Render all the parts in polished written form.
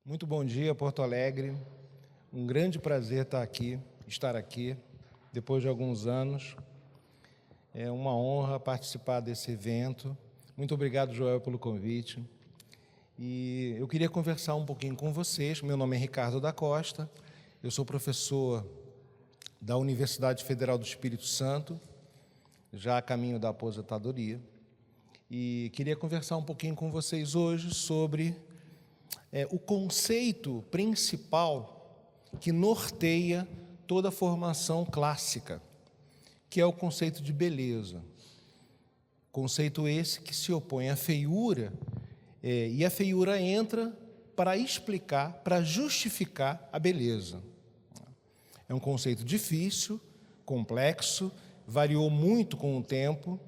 Muito bom dia, Porto Alegre. Um grande prazer estar aqui, depois de alguns anos. É uma honra participar desse evento. Muito obrigado, Joel, pelo convite. E eu queria conversar um pouquinho com vocês. Meu nome é Ricardo da Costa, eu sou professor da Universidade Federal do Espírito Santo, já a caminho da aposentadoria. E queria conversar um pouquinho com vocês hoje sobre o conceito principal que norteia toda a formação clássica, que é o conceito de beleza. Conceito esse que se opõe à feiura, e a feiura entra para explicar, para justificar a beleza. É um conceito difícil, complexo, variou muito com o tempo,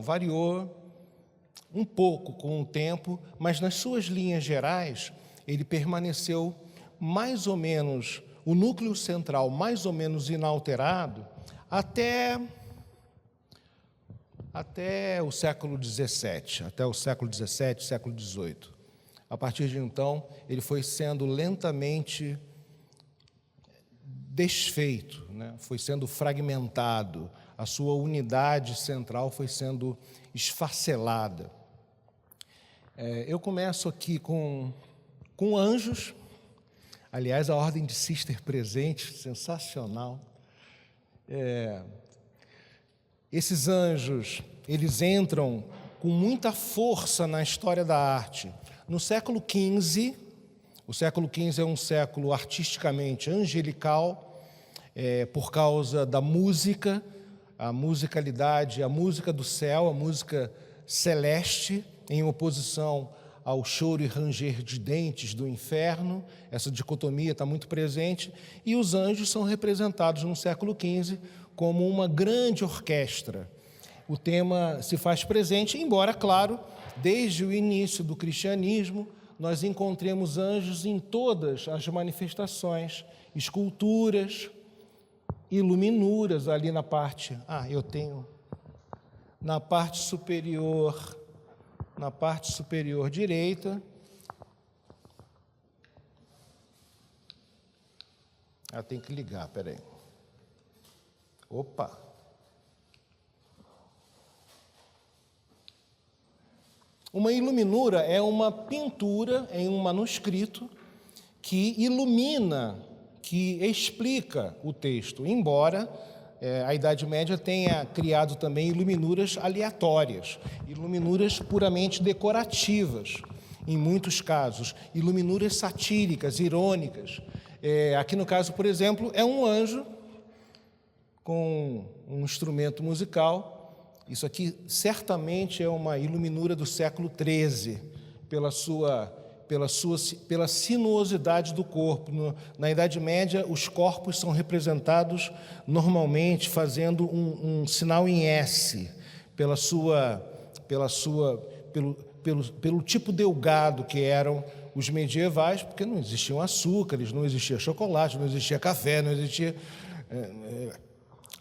variou um pouco com o tempo, mas nas suas linhas gerais ele permaneceu mais ou menos, o núcleo central mais ou menos inalterado até o século XVII, século XVIII. A partir de então, ele foi sendo lentamente desfeito, foi sendo fragmentado, a sua unidade central foi sendo esfacelada. Eu começo aqui com anjos, aliás, a ordem de Cister presente, sensacional. Esses anjos, eles entram com muita força na história da arte. No século XV, o século XV é um século artisticamente angelical, por causa da música, a musicalidade, a música do céu, a música celeste, em oposição ao choro e ranger de dentes do inferno. Essa dicotomia está muito presente, e os anjos são representados no século XV como uma grande orquestra. O tema se faz presente, embora, claro, desde o início do cristianismo, nós encontremos anjos em todas as manifestações, esculturas, iluminuras ali na parte... na parte superior direita. Tem que ligar, peraí. Opa! Uma iluminura é uma pintura em um manuscrito que ilumina, que explica o texto, embora a Idade Média tenha criado também iluminuras aleatórias, iluminuras puramente decorativas, em muitos casos, iluminuras satíricas, irônicas. Aqui no caso, por exemplo, é um anjo com um instrumento musical. Isso aqui certamente é uma iluminura do século XIII, pela sinuosidade do corpo. Na Idade Média, os corpos são representados normalmente fazendo um sinal em S, pelo tipo delgado que eram os medievais, porque não existiam açúcares, não existia chocolate, não existia café, não existia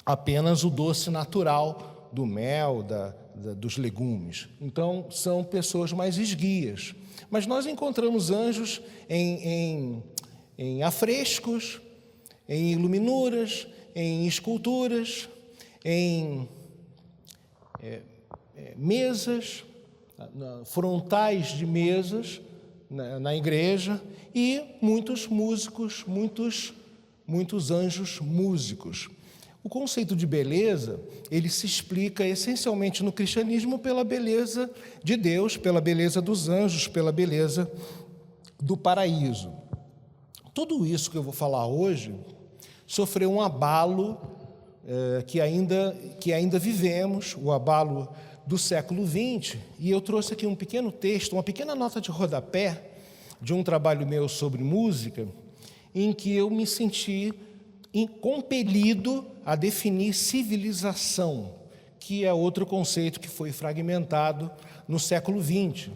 apenas o doce natural do mel, dos legumes. Então, são pessoas mais esguias. Mas nós encontramos anjos em afrescos, em iluminuras, em esculturas, em mesas, frontais de mesas na igreja, e muitos músicos, muitos anjos músicos. O conceito de beleza, ele se explica essencialmente no cristianismo pela beleza de Deus, pela beleza dos anjos, pela beleza do paraíso. Tudo isso que eu vou falar hoje sofreu um abalo que ainda vivemos, o abalo do século XX, e eu trouxe aqui um pequeno texto, uma pequena nota de rodapé de um trabalho meu sobre música, em que eu me senti compelido a definir civilização, que é outro conceito que foi fragmentado no século XX.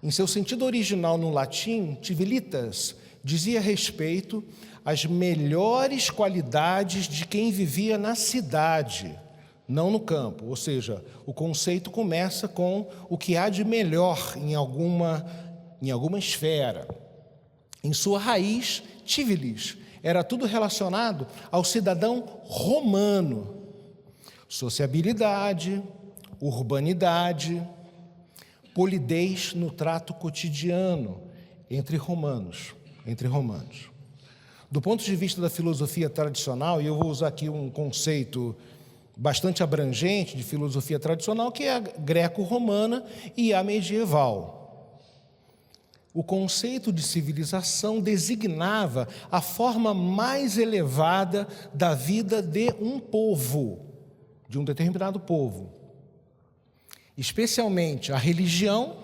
Em seu sentido original no latim, civilitas dizia respeito às melhores qualidades de quem vivia na cidade, não no campo. Ou seja, o conceito começa com o que há de melhor em alguma em alguma esfera. Em sua raiz, civilis, era tudo relacionado ao cidadão romano. Sociabilidade, urbanidade, polidez no trato cotidiano entre romanos. Do ponto de vista da filosofia tradicional, e eu vou usar aqui um conceito bastante abrangente de filosofia tradicional, que é a greco-romana e a medieval. O conceito de civilização designava a forma mais elevada da vida de um povo, de um determinado povo. Especialmente a religião,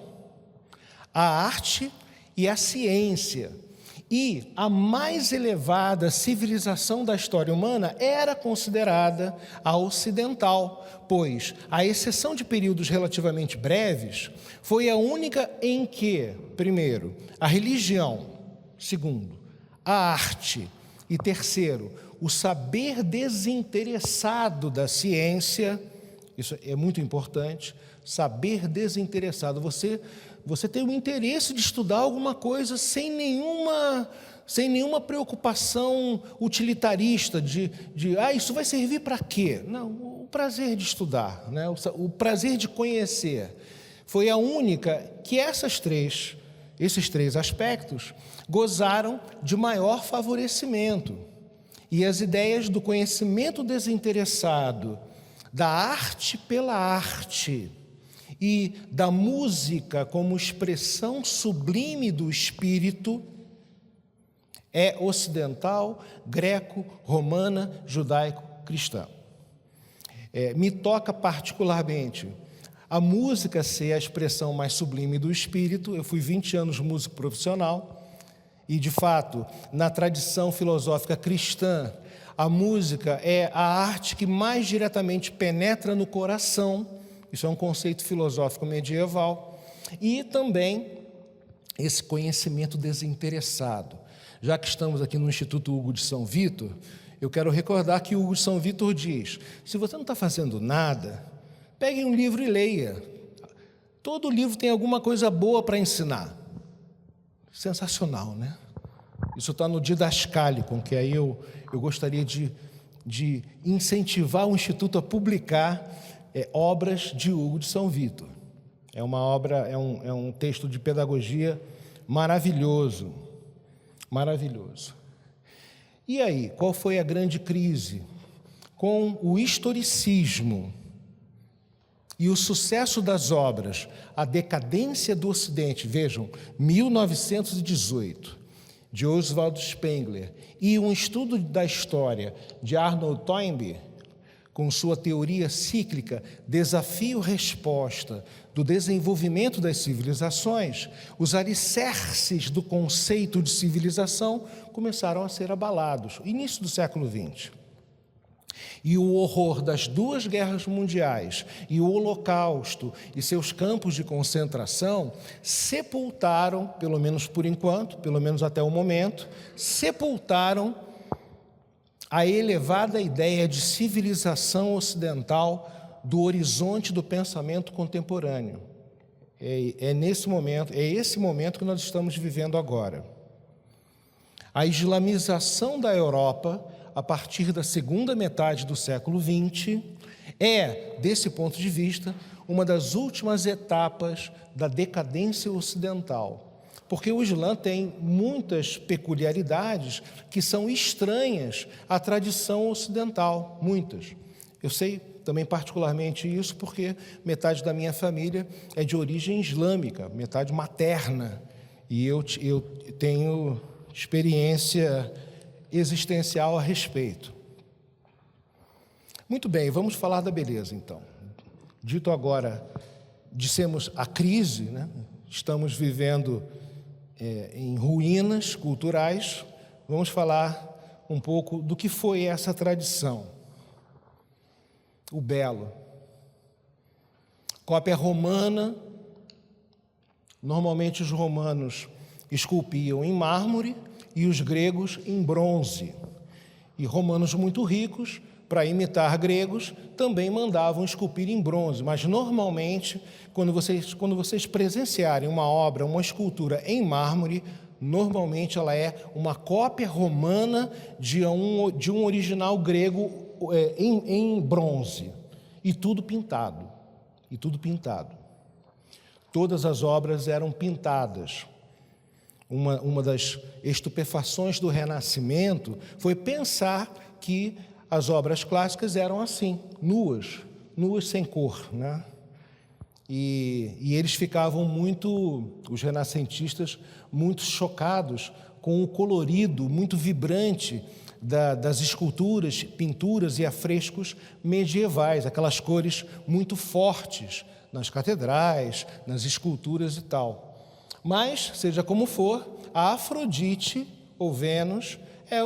a arte e a ciência. E a mais elevada civilização da história humana era considerada a ocidental, pois, à exceção de períodos relativamente breves, foi a única em que, primeiro, a religião, segundo, a arte e, terceiro, o saber desinteressado da ciência, isso é muito importante, saber desinteressado, você tem o interesse de estudar alguma coisa sem nenhuma preocupação utilitarista de isso vai servir para quê? Não, o prazer de estudar, né? O prazer de conhecer. Foi a única que esses três aspectos gozaram de maior favorecimento. E as ideias do conhecimento desinteressado, da arte pela arte, e da música como expressão sublime do espírito é ocidental, greco, romana, judaico-cristã. Me toca particularmente a música ser a expressão mais sublime do espírito. Eu fui 20 anos músico profissional e, de fato, na tradição filosófica cristã, a música é a arte que mais diretamente penetra no coração. Isso é um conceito filosófico medieval. E também esse conhecimento desinteressado. Já que estamos aqui no Instituto Hugo de São Vítor, eu quero recordar que Hugo de São Vítor diz: se você não está fazendo nada, pegue um livro e leia. Todo livro tem alguma coisa boa para ensinar. Sensacional, né? Isso está no Didascálico, que aí eu gostaria de incentivar o Instituto a publicar obras de Hugo de São Vítor. É uma obra, é um texto de pedagogia maravilhoso, maravilhoso. E aí, qual foi a grande crise? Com o historicismo e o sucesso das obras, a decadência do Ocidente, vejam, 1918, de Oswald Spengler, e um estudo da história de Arnold Toynbee, com sua teoria cíclica, desafio-resposta do desenvolvimento das civilizações, os alicerces do conceito de civilização começaram a ser abalados, início do século XX. E o horror das duas guerras mundiais e o Holocausto e seus campos de concentração sepultaram, pelo menos por enquanto, pelo menos até o momento, sepultaram a elevada ideia de civilização ocidental do horizonte do pensamento contemporâneo. É esse momento que nós estamos vivendo agora. A islamização da Europa, a partir da segunda metade do século XX, é, desse ponto de vista, uma das últimas etapas da decadência ocidental. Porque o Islã tem muitas peculiaridades que são estranhas à tradição ocidental, muitas. Eu sei também particularmente isso porque metade da minha família é de origem islâmica, metade materna, e eu tenho experiência existencial a respeito. Muito bem, vamos falar da beleza, então. Dito agora, dissemos a crise, né? Estamos vivendo em ruínas culturais, vamos falar um pouco do que foi essa tradição. O belo. Cópia romana, normalmente os romanos esculpiam em mármore e os gregos em bronze. E romanos muito ricos, para imitar gregos, também mandavam esculpir em bronze, mas normalmente, quando vocês presenciarem uma obra, uma escultura em mármore, normalmente ela é uma cópia romana de um original grego em bronze, e tudo pintado, Todas as obras eram pintadas. Uma das estupefações do Renascimento foi pensar que as obras clássicas eram assim, nuas sem cor, né? E eles ficavam os renascentistas, muito chocados com o colorido muito vibrante das esculturas, pinturas e afrescos medievais, aquelas cores muito fortes nas catedrais, nas esculturas e tal. Mas, seja como for, a Afrodite, ou Vênus, é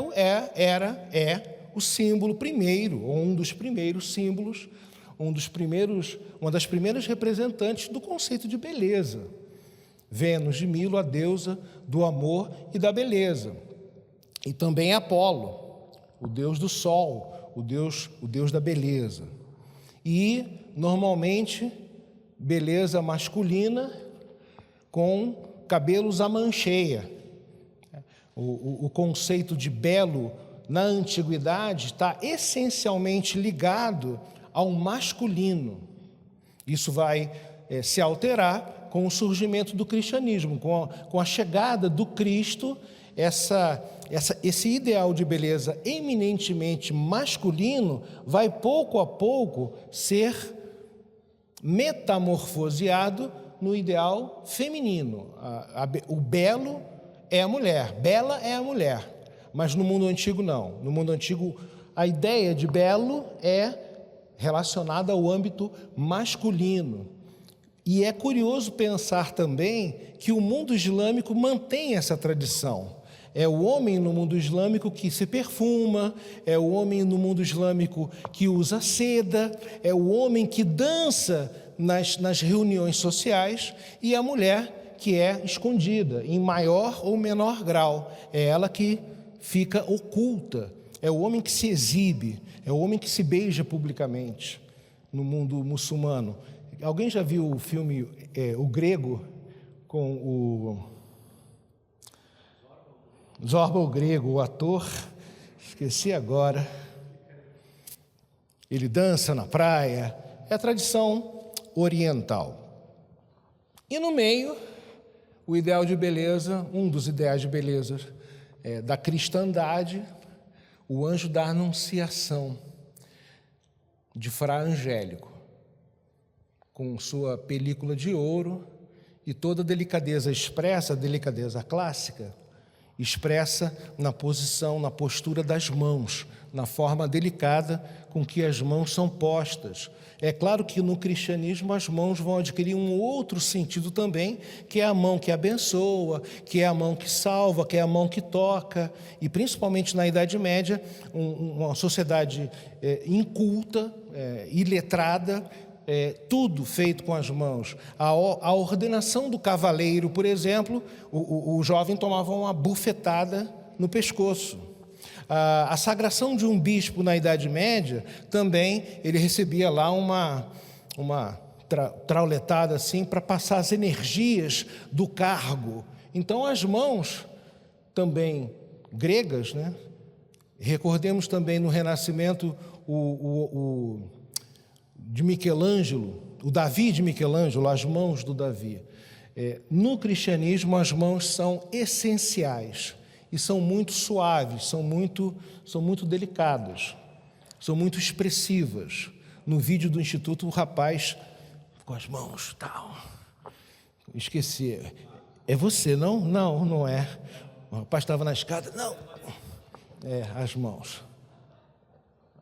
o símbolo primeiro, ou um dos primeiros símbolos, uma das primeiras representantes do conceito de beleza. Vênus de Milo, a deusa do amor e da beleza. E também Apolo, o deus do sol, o deus da beleza. E, normalmente, beleza masculina com cabelos à mancheia. O conceito de belo na antiguidade está essencialmente ligado ao masculino. Isso vai se alterar com o surgimento do cristianismo, com a chegada do Cristo. Esse ideal de beleza eminentemente masculino vai pouco a pouco ser metamorfoseado no ideal feminino. O belo é a mulher, bela é a mulher, mas no mundo antigo não. No mundo antigo a ideia de belo é relacionada ao âmbito masculino. E é curioso pensar também que o mundo islâmico mantém essa tradição. É o homem no mundo islâmico que se perfuma, é o homem no mundo islâmico que usa seda, é o homem que dança nas reuniões sociais, e a mulher que é escondida, em maior ou menor grau. É ela que fica oculta, é o homem que se exibe, é o homem que se beija publicamente no mundo muçulmano. Alguém já viu o filme O Grego, com o Zorba o Grego, o ator? Esqueci agora. Ele dança na praia. É a tradição oriental. E no meio, o ideal de beleza, um dos ideais de beleza da cristandade, o anjo da Anunciação, de Fra Angélico, com sua película de ouro e toda a delicadeza expressa, a delicadeza clássica, expressa na posição, na postura das mãos, na forma delicada com que as mãos são postas. É claro que no cristianismo as mãos vão adquirir um outro sentido também, que é a mão que abençoa, que é a mão que salva, que é a mão que toca. E principalmente na Idade Média, uma sociedade inculta, iletrada, tudo feito com as mãos. A ordenação do cavaleiro, por exemplo, o jovem tomava uma bufetada no pescoço. A sagração de um bispo na Idade Média, também ele recebia lá uma trauletada assim para passar as energias do cargo. Então as mãos também gregas, né? Recordemos também no Renascimento de Michelangelo, o Davi de Michelangelo, as mãos do Davi. No cristianismo as mãos são essenciais. E são muito suaves, são muito delicadas, são muito expressivas. No vídeo do Instituto, o rapaz com as mãos, tal. Esqueci. É você, não? Não, não é. O rapaz estava na escada, não. As mãos.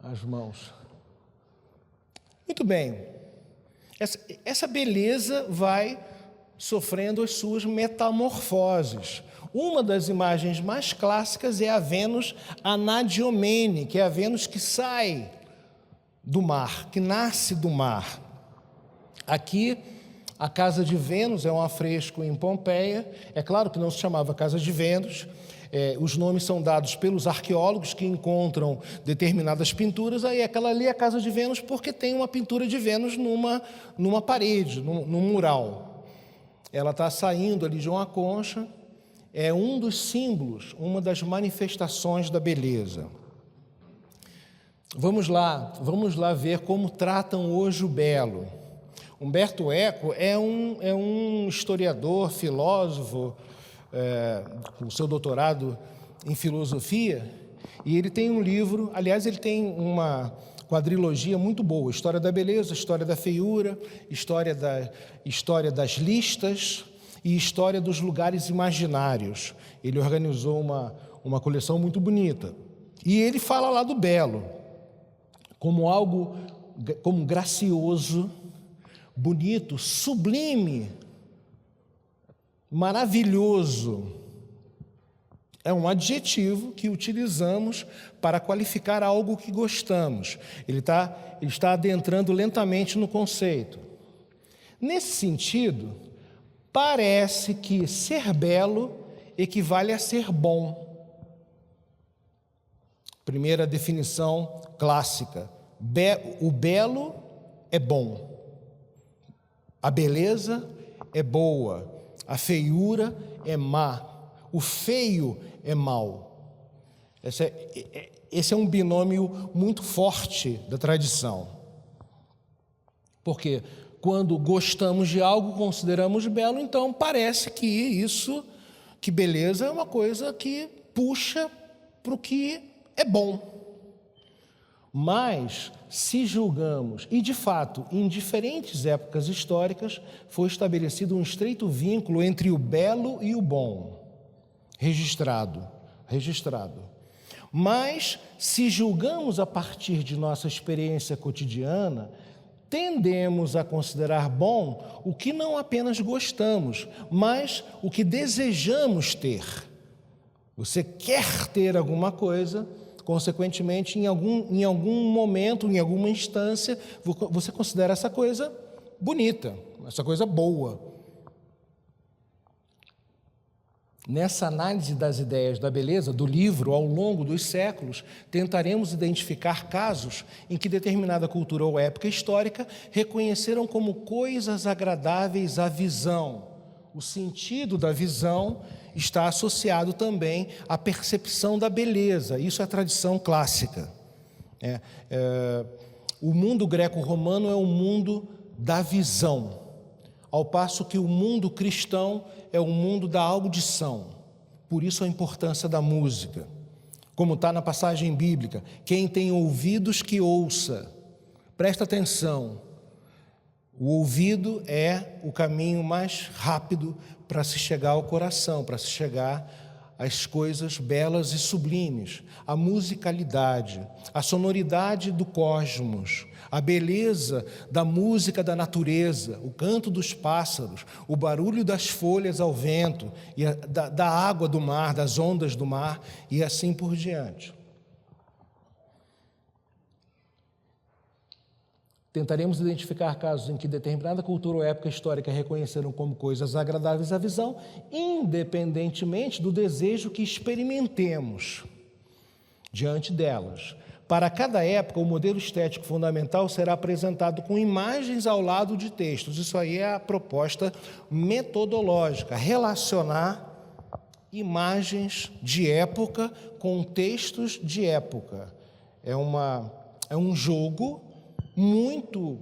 As mãos. Muito bem. Essa beleza vai sofrendo as suas metamorfoses. Uma das imagens mais clássicas é a Vênus Anadiomene, que é a Vênus que sai do mar, que nasce do mar. Aqui A Casa de Vênus é um afresco em Pompeia. É claro que não se chamava Casa de Vênus. Os nomes são dados pelos arqueólogos que encontram determinadas pinturas. Aí aquela ali é a Casa de Vênus porque tem uma pintura de Vênus numa parede, num mural. Ela está saindo ali de uma concha. É um dos símbolos, uma das manifestações da beleza. Vamos lá ver como tratam hoje o belo. Humberto Eco é um historiador, filósofo, com seu doutorado em filosofia, e ele tem um livro, aliás, ele tem uma quadrilogia muito boa: História da Beleza, História da Feiura, História das Listas e História dos Lugares Imaginários. Ele organizou uma coleção muito bonita. E ele fala lá do belo, como algo, como gracioso, bonito, sublime, maravilhoso. É um adjetivo que utilizamos para qualificar algo que gostamos. Ele está adentrando lentamente no conceito. Nesse sentido, parece que ser belo equivale a ser bom. Primeira definição clássica: o belo é bom. A beleza é boa, a feiura é má, o feio é mau. Esse é um binômio muito forte da tradição. Porque quando gostamos de algo, consideramos belo, então parece que beleza é uma coisa que puxa para o que é bom. Mas, se julgamos, e de fato, em diferentes épocas históricas, foi estabelecido um estreito vínculo entre o belo e o bom, registrado. Mas, se julgamos a partir de nossa experiência cotidiana, tendemos a considerar bom o que não apenas gostamos, mas o que desejamos ter. Você quer ter alguma coisa, consequentemente, em algum momento, em alguma instância, você considera essa coisa bonita, essa coisa boa. Nessa análise das ideias da beleza do livro, ao longo dos séculos, tentaremos identificar casos em que determinada cultura ou época histórica reconheceram como coisas agradáveis a visão. O sentido da visão está associado também à percepção da beleza. Isso é a tradição clássica. O mundo greco-romano é um mundo da visão, ao passo que o mundo cristão é o mundo da audição. Por isso a importância da música. Como está na passagem bíblica: quem tem ouvidos que ouça. Presta atenção. O ouvido é o caminho mais rápido para se chegar ao coração, para se chegar às coisas belas e sublimes. A musicalidade, a sonoridade do cosmos, a beleza da música da natureza, o canto dos pássaros, o barulho das folhas ao vento, e da água do mar, das ondas do mar, e assim por diante. Tentaremos identificar casos em que determinada cultura ou época histórica reconheceram como coisas agradáveis à visão, independentemente do desejo que experimentemos diante delas. Para cada época, o modelo estético fundamental será apresentado com imagens ao lado de textos. Isso aí é a proposta metodológica: relacionar imagens de época com textos de época. É um jogo muito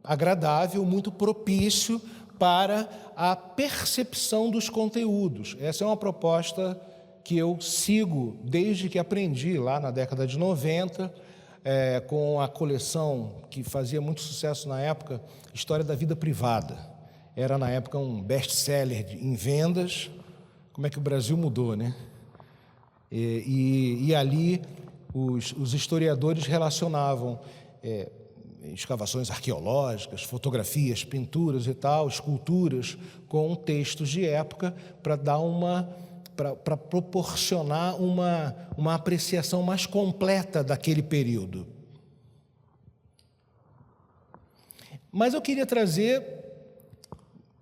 agradável, muito propício para a percepção dos conteúdos. Essa é uma proposta que eu sigo desde que aprendi lá na década de 90, com a coleção que fazia muito sucesso na época, História da Vida Privada. Era na época um best-seller em vendas. Como é que o Brasil mudou, né? E ali os historiadores relacionavam escavações arqueológicas, fotografias, pinturas e tal, esculturas, com textos de época para proporcionar uma apreciação mais completa daquele período. Mas eu queria trazer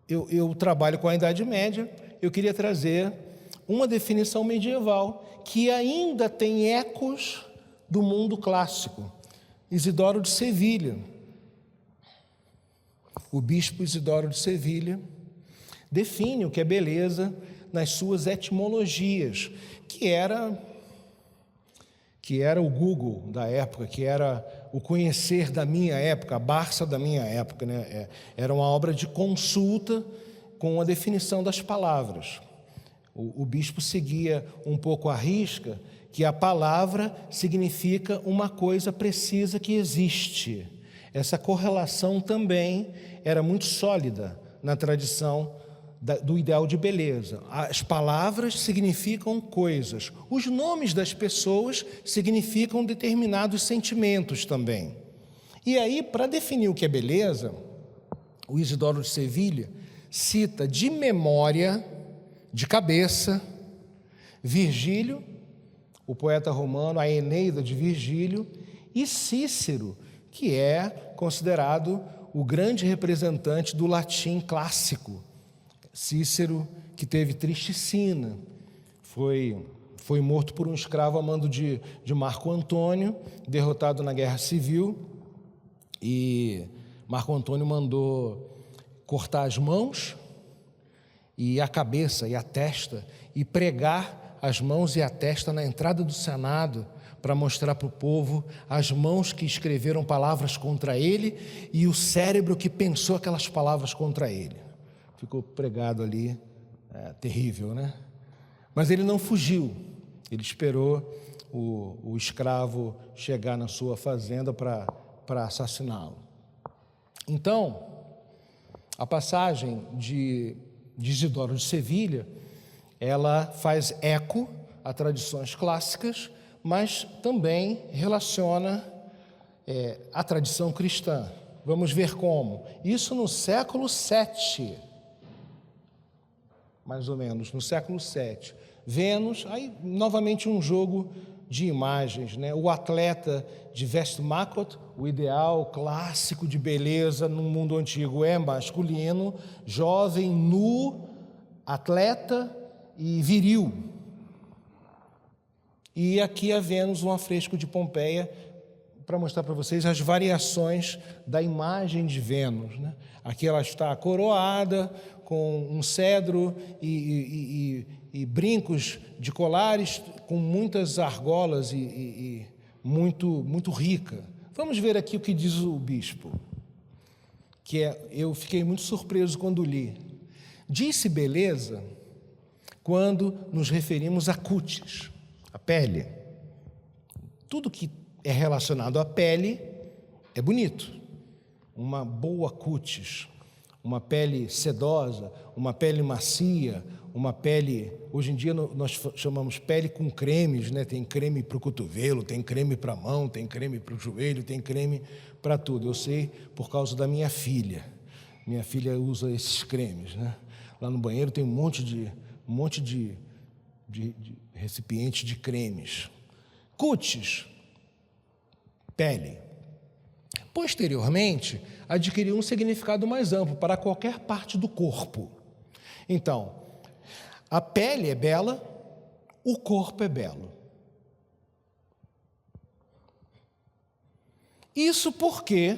eu trabalho com a Idade Média, eu queria trazer uma definição medieval que ainda tem ecos do mundo clássico. Isidoro de Sevilha, o bispo Isidoro de Sevilha, define o que é beleza nas suas etimologias, que era o Google da época, que era o conhecer da minha época, a Barça da minha época, né? Era uma obra de consulta com a definição das palavras. O bispo seguia um pouco à risca que a palavra significa uma coisa precisa que existe. Essa correlação também era muito sólida na tradição do ideal de beleza. As palavras significam coisas. Os nomes das pessoas significam determinados sentimentos também. E aí, para definir o que é beleza, o Isidoro de Sevilha cita de memória, de cabeça, Virgílio, o poeta romano, a Eneida de Virgílio, e Cícero, que é considerado o grande representante do latim clássico. Cícero, que teve tristicina, foi morto por um escravo a mando de Marco Antônio, derrotado na Guerra Civil, e Marco Antônio mandou cortar as mãos e a cabeça e a testa e pregar as mãos e a testa na entrada do Senado para mostrar para o povo as mãos que escreveram palavras contra ele e o cérebro que pensou aquelas palavras contra ele. Ficou pregado ali, terrível, né? Mas ele não fugiu, ele esperou o escravo chegar na sua fazenda para assassiná-lo. Então, a passagem de Isidoro de Sevilha, ela faz eco a tradições clássicas, mas também relaciona a tradição cristã. Vamos ver como. Isso no século VII, mais ou menos, no século VII. Vênus, aí novamente um jogo de imagens, né? O atleta de Westmacott, o ideal clássico de beleza no mundo antigo é masculino, jovem, nu, atleta e viril. E aqui a Vênus, um afresco de Pompeia, para mostrar para vocês as variações da imagem de Vênus, né? Aqui ela está coroada, com um cedro e brincos de colares, com muitas argolas e muito rica. Vamos ver aqui o que diz o bispo, eu fiquei muito surpreso quando li. Disse beleza quando nos referimos a cutis, a pele. Tudo que é relacionado à pele é bonito. Uma boa cutis, uma pele sedosa, uma pele macia, uma pele... Hoje em dia nós chamamos pele com cremes, né? Tem creme para o cotovelo, tem creme para a mão, tem creme para o joelho, tem creme para tudo. Eu sei por causa da minha filha. Minha filha usa esses cremes, né? Lá no banheiro tem um monte de recipiente de cremes. Cutis, pele. Posteriormente, adquiriu um significado mais amplo para qualquer parte do corpo. Então, a pele é bela, o corpo é belo. Isso porque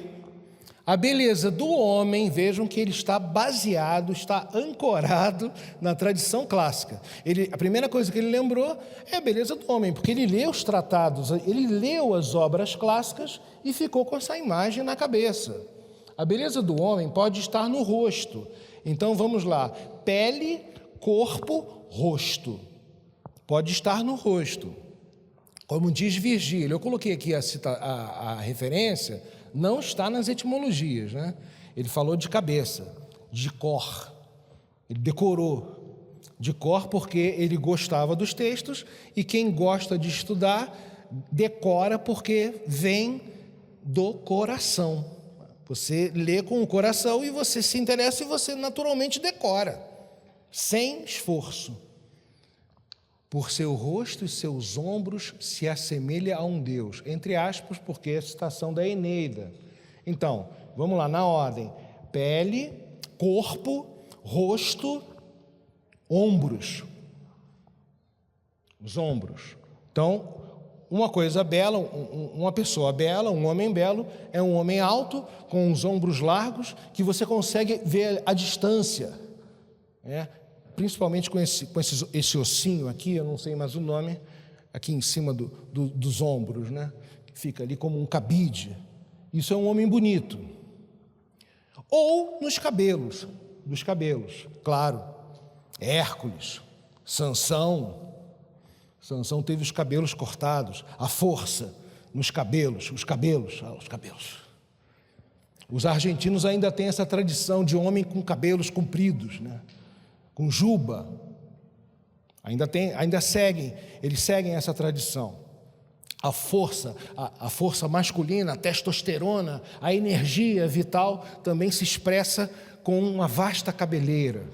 a beleza do homem, vejam que ele está baseado, está ancorado na tradição clássica. A primeira coisa que ele lembrou é a beleza do homem, porque ele leu os tratados, ele leu as obras clássicas e ficou com essa imagem na cabeça. A beleza do homem pode estar no rosto. Então vamos lá, pele, corpo, rosto. Pode estar no rosto. Como diz Virgílio, eu coloquei aqui a referência, não está nas etimologias, né? Ele falou de cabeça, de cor, ele decorou de cor porque ele gostava dos textos, e quem gosta de estudar decora porque vem do coração. Você lê com o coração e você se interessa e você naturalmente decora, sem esforço. Por seu rosto e seus ombros se assemelha a um Deus, entre aspas, porque é a citação da Eneida. Então, vamos lá, na ordem: pele, corpo, rosto, ombros. Os ombros. Então, uma coisa bela, uma pessoa bela, um homem belo, é um homem alto, com os ombros largos, que você consegue ver a distância, né? Principalmente com esse ossinho aqui, eu não sei mais o nome, aqui em cima dos ombros, né? Fica ali como um cabide. Isso é um homem bonito. Ou nos cabelos, dos cabelos, claro. Hércules, Sansão teve os cabelos cortados, a força nos cabelos, os cabelos. Os argentinos ainda têm essa tradição de homem com cabelos compridos, né? Com juba. Eles seguem essa tradição. A força masculina, a testosterona, a energia vital também se expressa com uma vasta cabeleira.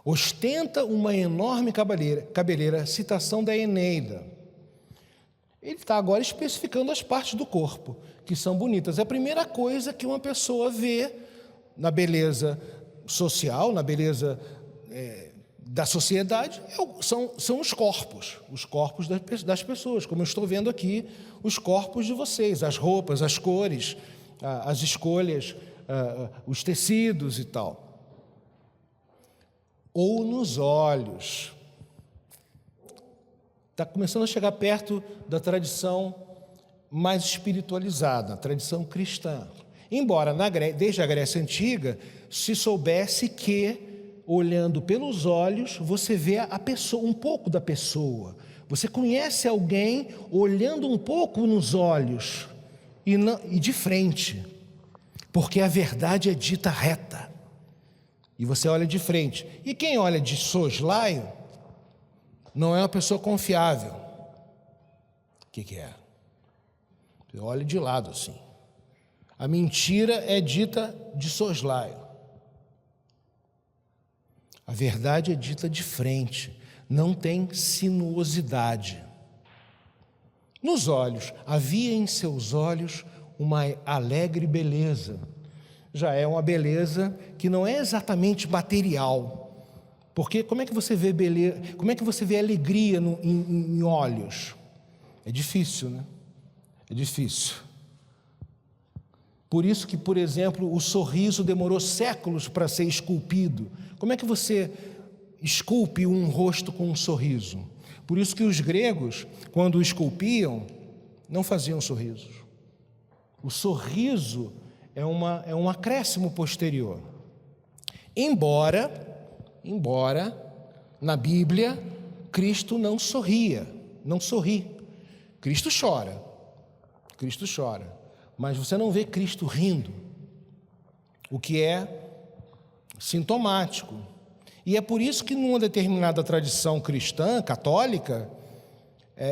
Ostenta uma enorme cabeleira, citação da Eneida. Ele está agora especificando as partes do corpo que são bonitas. É a primeira coisa que uma pessoa vê na beleza social, na beleza da sociedade, são os corpos das pessoas, como eu estou vendo aqui, os corpos de vocês, as roupas, as cores, as escolhas, os tecidos e tal. Ou nos olhos. Está começando a chegar perto da mais espiritualizada, a tradição cristã. Embora desde a Grécia Antiga se soubesse que, olhando pelos olhos, você vê a pessoa, um pouco da pessoa. Você conhece alguém olhando um pouco nos olhos e de frente, porque a verdade é dita reta. E você olha de frente. E quem olha de soslaio não é uma pessoa confiável. O que é? Você olha de lado assim. A mentira é dita de soslaio. A verdade é dita de frente. Não tem sinuosidade. Nos olhos, havia em seus olhos uma alegre beleza. Já é uma beleza que não é exatamente material. Porque como é que você vê beleza, como é que você vê alegria em olhos? É difícil, né? É difícil. Por isso que, por exemplo, o sorriso demorou séculos para ser esculpido. Como é que você esculpe um rosto com um sorriso? Por isso que os gregos, quando esculpiam, não faziam sorrisos. O sorriso é um acréscimo posterior. Embora na Bíblia Cristo não sorri. Cristo chora, mas você não vê Cristo rindo, o que é sintomático. E é por isso que numa determinada tradição cristã, católica,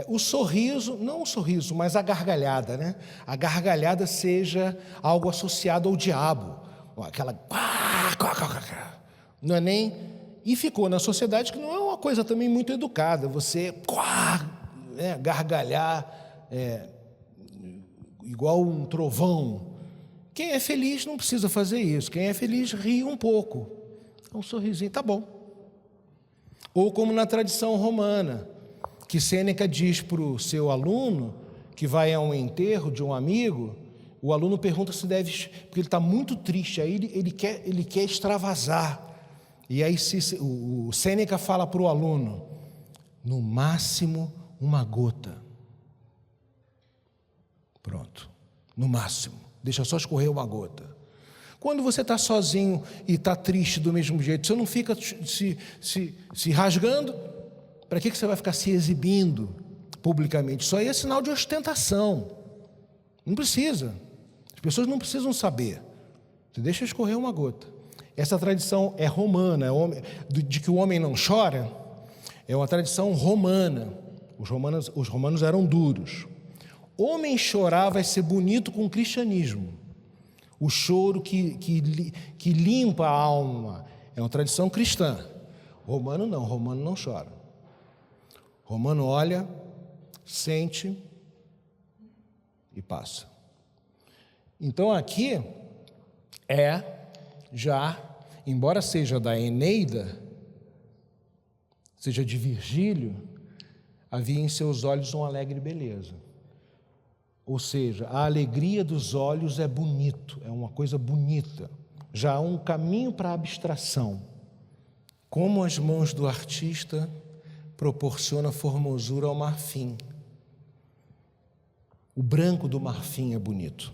o sorriso, não o sorriso, mas a gargalhada, né? A gargalhada seja algo associado ao diabo, aquela... Não é nem... E ficou na sociedade que não é uma coisa também muito educada, você gargalhar igual um trovão. Quem é feliz não precisa fazer isso, quem é feliz ri um pouco, um sorrisinho, tá bom. Ou como na tradição romana, que Sêneca diz para o seu aluno, que vai a um enterro de um amigo, o aluno pergunta se deve, porque ele está muito triste, aí ele quer extravasar. E aí o Sêneca fala para o aluno, no máximo uma gota. Pronto, no máximo, deixa só escorrer uma gota. Quando você está sozinho e está triste do mesmo jeito, você não fica se rasgando? Para que você vai ficar se exibindo publicamente? Isso aí é sinal de ostentação. Não precisa. As pessoas não precisam saber. Você deixa escorrer uma gota. Essa tradição é romana, de que o homem não chora, é uma tradição romana. Os romanos eram duros. Homem chorar vai ser bonito com o cristianismo. O choro que limpa a alma é uma tradição cristã. Romano não chora. Romano olha, sente e passa. Então aqui embora seja da Eneida, seja de Virgílio, havia em seus olhos uma alegre beleza. Ou seja, a alegria dos olhos é bonito, é uma coisa bonita. Já há um caminho para a abstração. Como as mãos do artista proporcionam formosura ao marfim. O branco do marfim é bonito.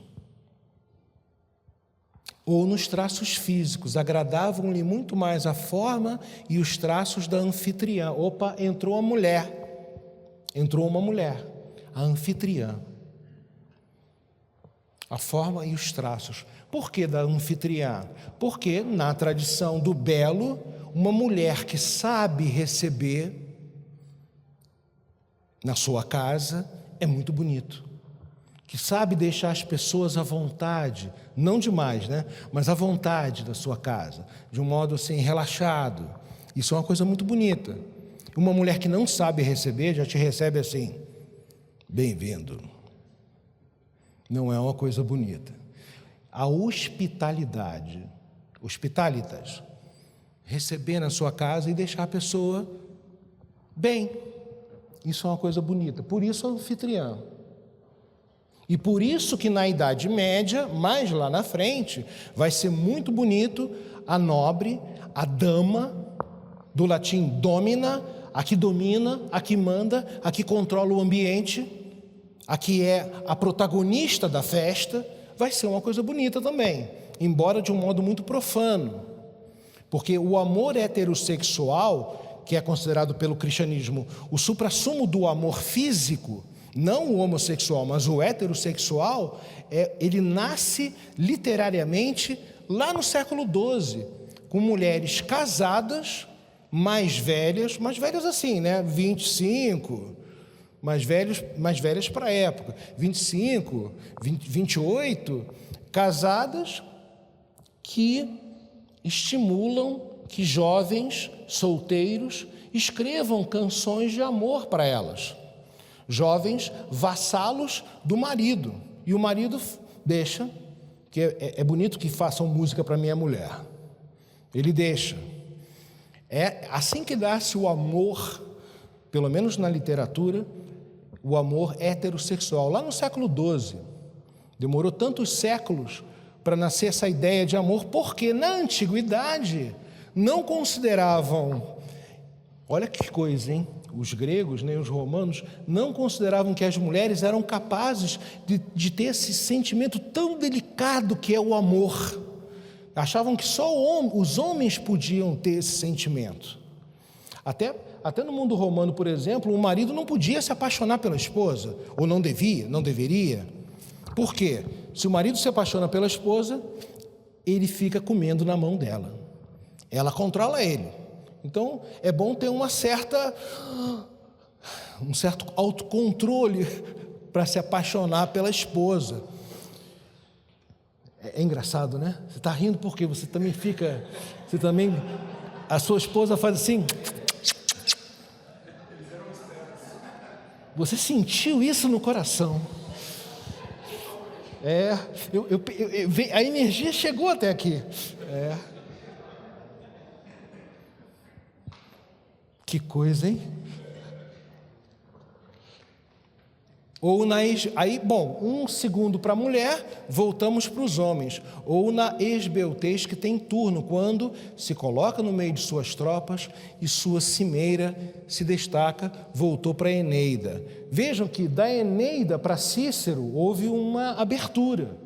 Ou nos traços físicos, agradavam-lhe muito mais a forma e os traços da anfitriã. Opa, entrou uma mulher, a anfitriã. A forma e os traços. Por que da anfitriã? Porque na tradição do belo, uma mulher que sabe receber na sua casa é muito bonito. Que sabe deixar as pessoas à vontade, não demais, né? Mas à vontade da sua casa, de um modo assim relaxado. Isso é uma coisa muito bonita. Uma mulher que não sabe receber já te recebe assim: bem-vindo. Não é uma coisa bonita. A hospitalidade, hospitalitas, receber na sua casa e deixar a pessoa bem. Isso é uma coisa bonita. Por isso anfitriã. E por isso que na Idade Média, mais lá na frente, vai ser muito bonito a nobre, a dama, do latim domina, a que domina, a que manda, a que controla o ambiente, a que é a protagonista da festa, vai ser uma coisa bonita também, embora de um modo muito profano. Porque o amor heterossexual, que é considerado pelo cristianismo o suprassumo do amor físico, não o homossexual, mas o heterossexual, ele nasce literariamente lá no século XII, com mulheres casadas, mais velhas assim, né? 25, mais velhas para a época, 25, 28, casadas, que estimulam que jovens solteiros escrevam canções de amor para elas. Jovens vassalos do marido. E o marido deixa, que é bonito que façam música para minha mulher. Ele deixa. É assim que dá-se o amor, pelo menos na literatura, o amor heterossexual. Lá no século XII, demorou tantos séculos para nascer essa ideia de amor, porque na antiguidade não consideravam, olha que coisa, hein? Os gregos, nem os romanos, não consideravam que as mulheres eram capazes de ter esse sentimento tão delicado que é o amor. Achavam que só os homens podiam ter esse sentimento. Até no mundo romano, por exemplo, o marido não podia se apaixonar pela esposa, ou não deveria. Por quê? Se o marido se apaixona pela esposa, ele fica comendo na mão dela. Ela controla ele. Então, é bom ter um certo autocontrole para se apaixonar pela esposa. É engraçado, né? Você está rindo porque você também a sua esposa faz assim. Você sentiu isso no coração. A energia chegou até aqui. Que coisa, hein? Um segundo para a mulher, voltamos para os homens. Ou na esbeltez, que tem turno, quando se coloca no meio de suas tropas e sua cimeira se destaca, voltou para a Eneida. Vejam que da Eneida para Cícero houve uma abertura.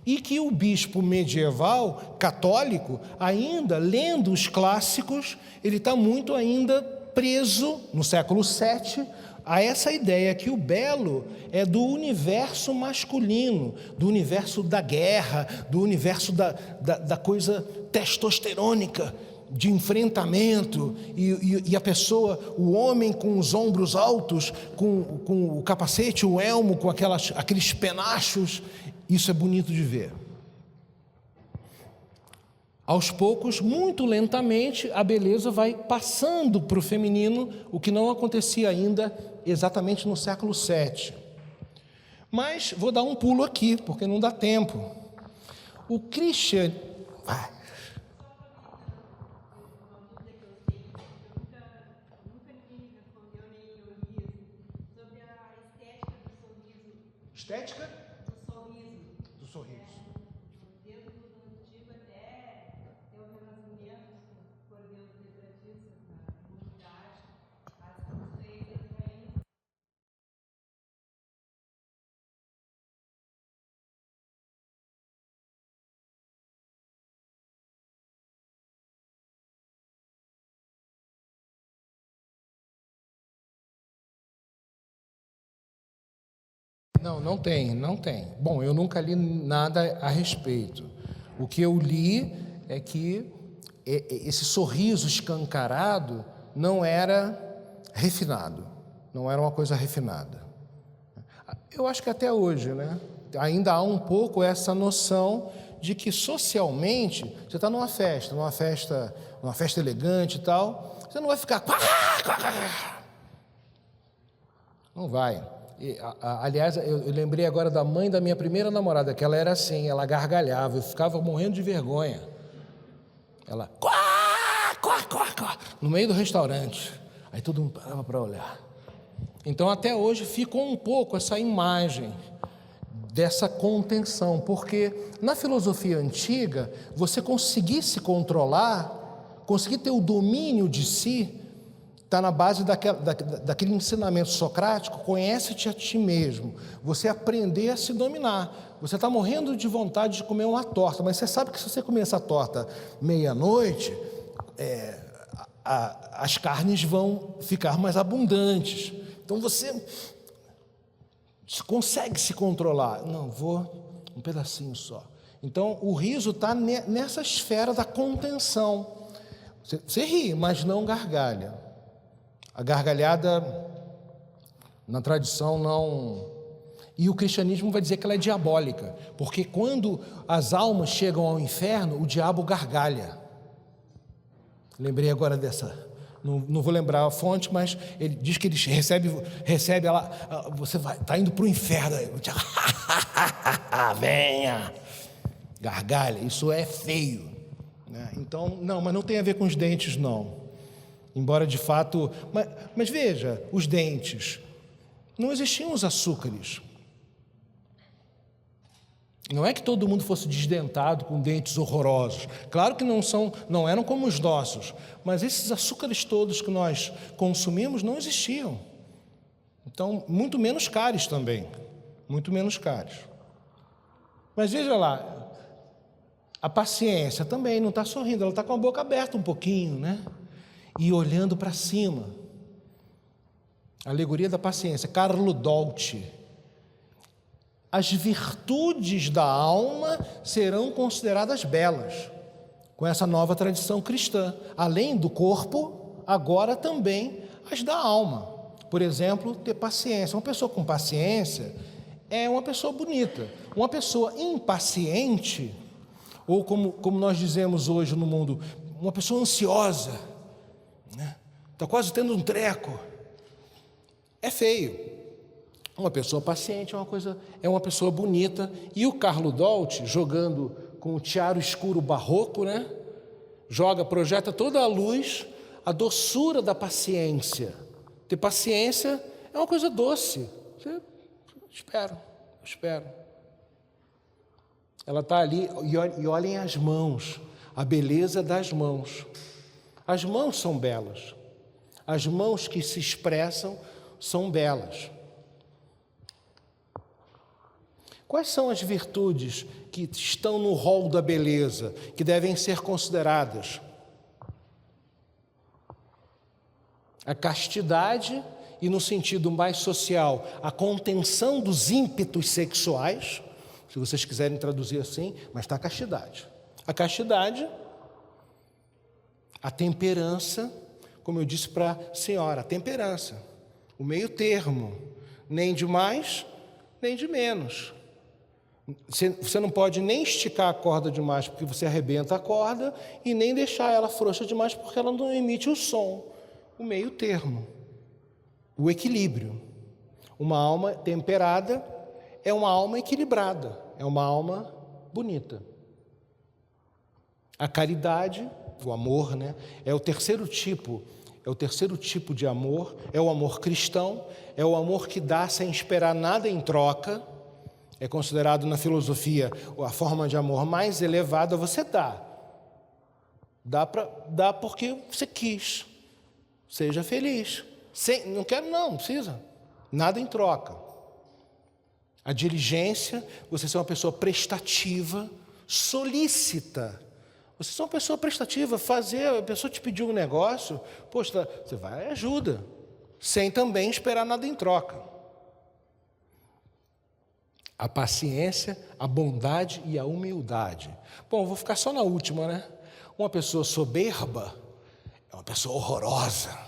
E que o bispo medieval, católico, ainda lendo os clássicos, ele está muito ainda preso, no século VII, a essa ideia que o belo é do universo masculino, do universo da guerra, do universo da coisa testosterônica, de enfrentamento, e a pessoa, o homem com os ombros altos, com o capacete, o elmo, com aqueles penachos. Isso é bonito de ver. Aos poucos, muito lentamente, a beleza vai passando para o feminino, o que não acontecia ainda exatamente no século VII. Mas vou dar um pulo aqui, porque não dá tempo. O cristianismo... Estética? Do sorriso. Do sorriso. Desde o antigo até o renascimento, por Deus retratistas, na comunidade, as feitas ainda. Não, não tem, não tem. Bom, eu nunca li nada a respeito. O que eu li é que esse sorriso escancarado não era refinado, não era uma coisa refinada. Eu acho que até hoje, né, ainda há um pouco essa noção de que socialmente, você está numa festa elegante e tal, você não vai ficar... Não vai. Aliás, eu lembrei agora da mãe da minha primeira namorada, que ela era assim, ela gargalhava, eu ficava morrendo de vergonha. Ela, no meio do restaurante. Aí todo mundo parava para olhar. Então, até hoje, ficou um pouco essa imagem dessa contenção, porque na filosofia antiga, você conseguir se controlar, conseguir ter o domínio de si, está na base daquele ensinamento socrático, conhece-te a ti mesmo, você aprender a se dominar. Você está morrendo de vontade de comer uma torta, mas você sabe que se você comer essa torta meia-noite, as carnes vão ficar mais abundantes. Então você consegue se controlar. Não, vou um pedacinho só. Então o riso está nessa esfera da contenção. Você ri, mas não gargalha. A gargalhada, na tradição, não... E o cristianismo vai dizer que ela é diabólica, porque quando as almas chegam ao inferno, o diabo gargalha. Lembrei agora dessa... Não vou lembrar a fonte, mas ele diz que ele recebe ela... Você está indo para o inferno. Venha! Gargalha, isso é feio. Né? Então, não, mas não tem a ver com os dentes, não. Embora de fato... Mas veja, os dentes. Não existiam os açúcares. Não é que todo mundo fosse desdentado com dentes horrorosos. Claro que não eram como os nossos. Mas esses açúcares todos que nós consumimos não existiam. Então, muito menos cáries também. Muito menos cáries. Mas veja lá, a paciência também não está sorrindo. Ela está com a boca aberta um pouquinho, né? E olhando para cima. Alegoria da paciência, Carlo Dolci. As virtudes da alma serão consideradas belas, com essa nova tradição cristã. Além do corpo, agora também as da alma. Por exemplo, ter paciência. Uma pessoa com paciência é uma pessoa bonita. Uma pessoa impaciente, ou como nós dizemos hoje no mundo, uma pessoa ansiosa, está quase tendo um treco, é feio. Uma pessoa paciente é uma pessoa bonita. E o Carlo Dolci, jogando com o tiaro escuro barroco, né? Projeta toda a luz, a doçura da paciência. Ter paciência é uma coisa doce. Espero. Ela está ali, e olhem as mãos, a beleza das mãos. As mãos são belas. As mãos que se expressam são belas. Quais são as virtudes que estão no rol da beleza, que devem ser consideradas? A castidade, e no sentido mais social, a contenção dos ímpetos sexuais, se vocês quiserem traduzir assim, mas está a castidade. A castidade, a temperança, como eu disse para a senhora, a temperança, o meio termo, nem de mais, nem de menos. Você não pode nem esticar a corda demais porque você arrebenta a corda e nem deixar ela frouxa demais porque ela não emite o som. O meio termo, o equilíbrio. Uma alma temperada é uma alma equilibrada, é uma alma bonita. A caridade, o amor, né, é o terceiro tipo de amor, é o amor cristão, é o amor que dá sem esperar nada em troca. é considerado na filosofia a forma de amor mais elevada, você dá. Dá porque você quis. Seja feliz. Não quero, não precisa. Nada em troca. A diligência, você ser uma pessoa prestativa, solícita. Você ser uma pessoa prestativa, a pessoa te pediu um negócio, poxa, você vai e ajuda, sem também esperar nada em troca. A paciência, a bondade e a humildade. Bom, eu vou ficar só na última, né? Uma pessoa soberba é uma pessoa horrorosa.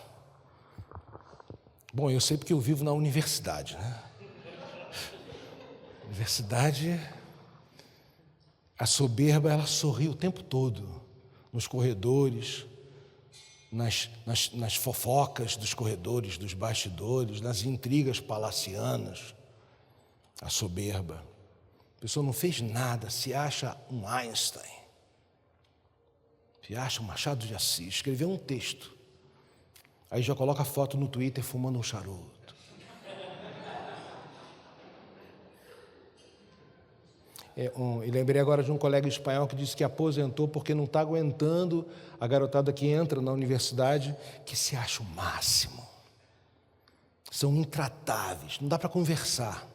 Bom, eu sei porque eu vivo na universidade, né? Universidade, a soberba, ela sorri o tempo todo, nos corredores, nas fofocas dos corredores, dos bastidores, nas intrigas palacianas. A soberba. A pessoa não fez nada, se acha um Einstein, se acha um Machado de Assis, escreveu um texto, aí já coloca a foto no Twitter fumando um charuto. E lembrei agora de um colega espanhol que disse que aposentou porque não está aguentando a garotada que entra na universidade, que se acha o máximo. São intratáveis, não dá para conversar.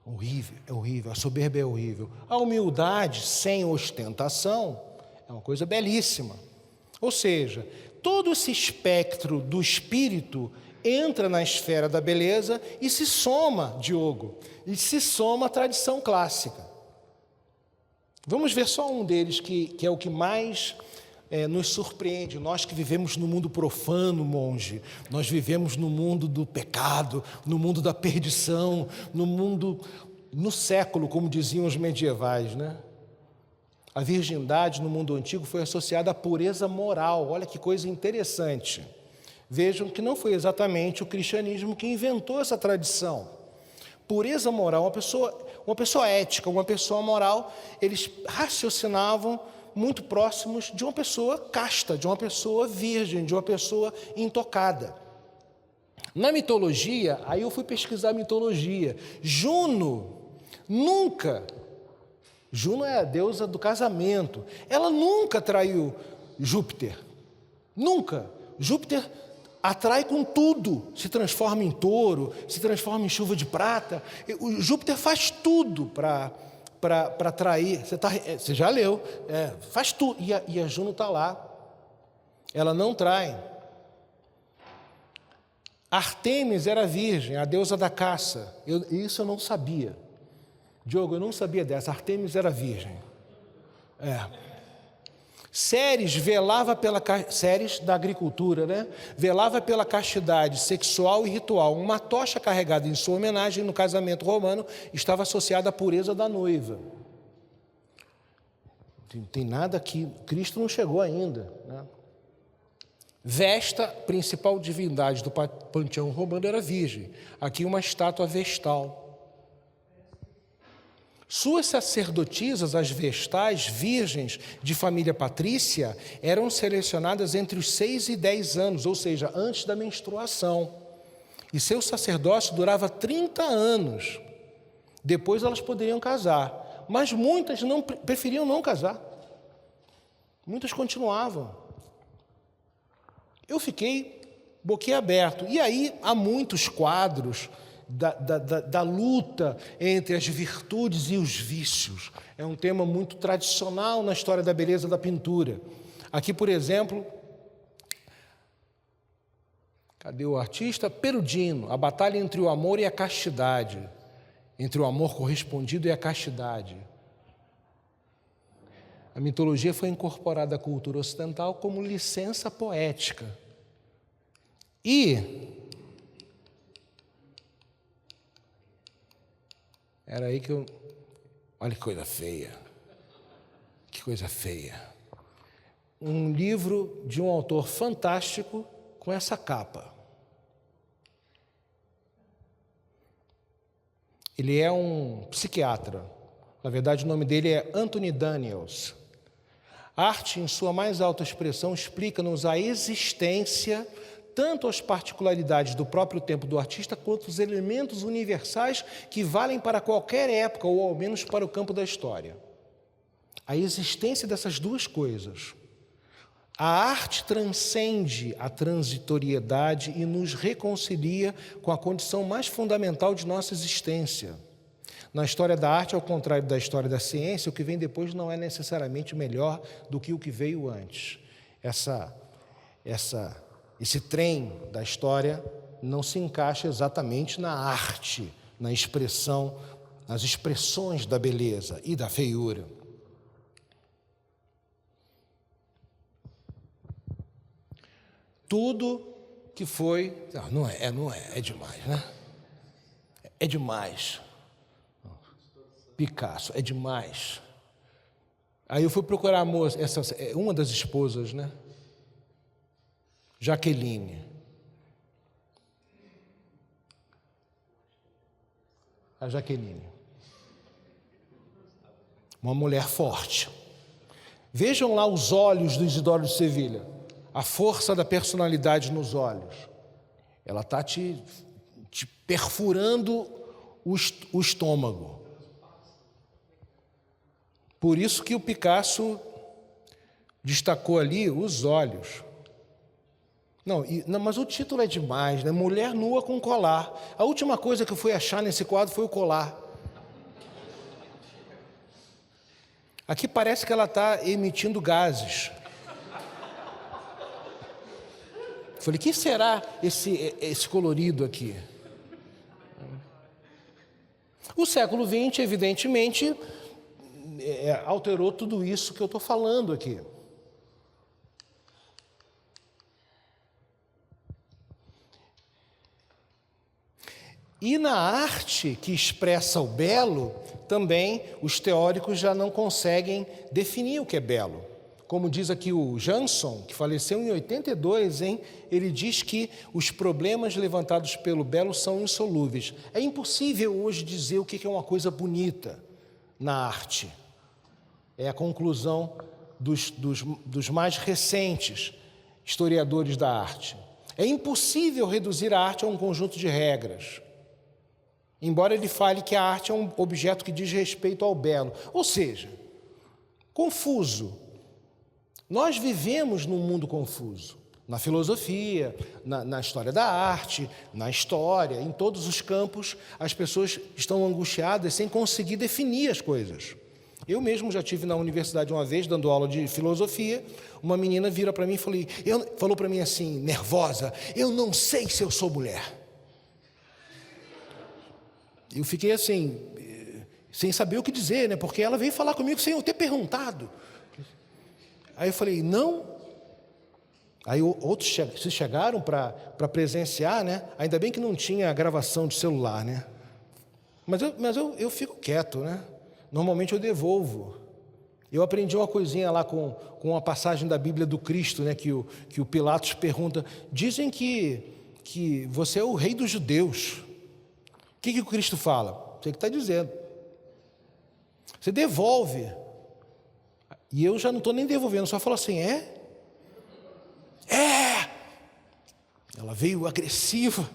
Horrível, é horrível, a soberba é horrível. A humildade sem ostentação é uma coisa belíssima. Ou seja, todo esse espectro do espírito entra na esfera da beleza e se soma, Diogo, e se soma à tradição clássica. Vamos ver só um deles, que é o que mais nos surpreende. Nós que vivemos no mundo profano, monge, nós vivemos no mundo do pecado, no mundo da perdição, no século, como diziam os medievais, né? A virgindade no mundo antigo foi associada à pureza moral. Olha que coisa interessante. Vejam que não foi exatamente o cristianismo que inventou essa tradição. Pureza moral, uma pessoa ética, uma pessoa moral, eles raciocinavam muito próximos de uma pessoa casta, de uma pessoa virgem, de uma pessoa intocada. Na mitologia, aí eu fui pesquisar mitologia. Juno é a deusa do casamento, ela nunca traiu Júpiter, nunca. Júpiter atrai com tudo, se transforma em touro, se transforma em chuva de prata. O Júpiter faz tudo para atrair. Você já leu, faz tudo. E a Juno está lá, ela não trai. Artemis era virgem, a deusa da caça. Isso eu não sabia. Diogo, eu não sabia dessa. Artemis era virgem. Ceres Ceres da agricultura, né? Velava pela castidade sexual e ritual. Uma tocha carregada em sua homenagem no casamento romano estava associada à pureza da noiva. Não tem nada aqui, Cristo não chegou ainda, né? Vesta, principal divindade do panteão romano, era virgem. Aqui uma estátua vestal. Suas sacerdotisas, as vestais, virgens de família patrícia, eram selecionadas entre os 6 e 10 anos, ou seja, antes da menstruação. E seu sacerdócio durava 30 anos. Depois elas poderiam casar. Mas muitas preferiam não casar. Muitas continuavam. Eu fiquei boquiaberto. E aí há muitos quadros da luta entre as virtudes e os vícios. É um tema muito tradicional na história da beleza da pintura. Aqui, por exemplo, cadê o artista? Perugino, a batalha entre o amor e a castidade, entre o amor correspondido e a castidade. A mitologia foi incorporada à cultura ocidental como licença poética. E era aí que olha que coisa feia. Que coisa feia. Um livro de um autor fantástico com essa capa. Ele é um psiquiatra. Na verdade, o nome dele é Anthony Daniels. A arte, em sua mais alta expressão, explica-nos a existência tanto as particularidades do próprio tempo do artista, quanto os elementos universais que valem para qualquer época, ou ao menos para o campo da história. A existência dessas duas coisas. A arte transcende a transitoriedade e nos reconcilia com a condição mais fundamental de nossa existência. Na história da arte, ao contrário da história da ciência, o que vem depois não é necessariamente melhor do que o que veio antes. Esse trem da história não se encaixa exatamente na arte, nas expressões da beleza e da feiura. Tudo que foi... É demais, né? É demais. Picasso, é demais. Aí eu fui procurar a moça, uma das esposas, né? Jaqueline. A Jaqueline. Uma mulher forte. Vejam lá os olhos do Isidoro de Sevilha. A força da personalidade nos olhos. Ela está te perfurando o estômago. Por isso que o Picasso destacou ali os olhos. Não, mas o título é demais, né? Mulher nua com colar. A última coisa que eu fui achar nesse quadro foi o colar. Aqui parece que ela está emitindo gases. Falei, o que será esse colorido aqui? O século XX, evidentemente, alterou tudo isso que eu estou falando aqui. E na arte que expressa o belo, também os teóricos já não conseguem definir o que é belo. Como diz aqui o Jansson, que faleceu em 82, ele diz que os problemas levantados pelo belo são insolúveis. É impossível hoje dizer o que é uma coisa bonita na arte. É a conclusão dos mais recentes historiadores da arte. É impossível reduzir a arte a um conjunto de regras. Embora ele fale que a arte é um objeto que diz respeito ao belo. Ou seja, confuso. Nós vivemos num mundo confuso. Na filosofia, na história da arte, na história, em todos os campos, as pessoas estão angustiadas sem conseguir definir as coisas. Eu mesmo já estive na universidade uma vez, dando aula de filosofia, uma menina vira para mim e falou para mim assim, nervosa, eu não sei se eu sou mulher. Eu fiquei assim, sem saber o que dizer, né? Porque ela veio falar comigo sem eu ter perguntado. Aí eu falei, não. Aí outros se chegaram para presenciar, né? Ainda bem que não tinha gravação de celular, né? Mas eu fico quieto, né? Normalmente eu devolvo. Eu aprendi uma coisinha lá com uma passagem da Bíblia do Cristo, né? Que o Pilatos pergunta, dizem que você é o rei dos judeus. O que o Cristo fala? Você que está dizendo. Você devolve. E eu já não estou nem devolvendo, só falo assim, é? Ela veio agressiva.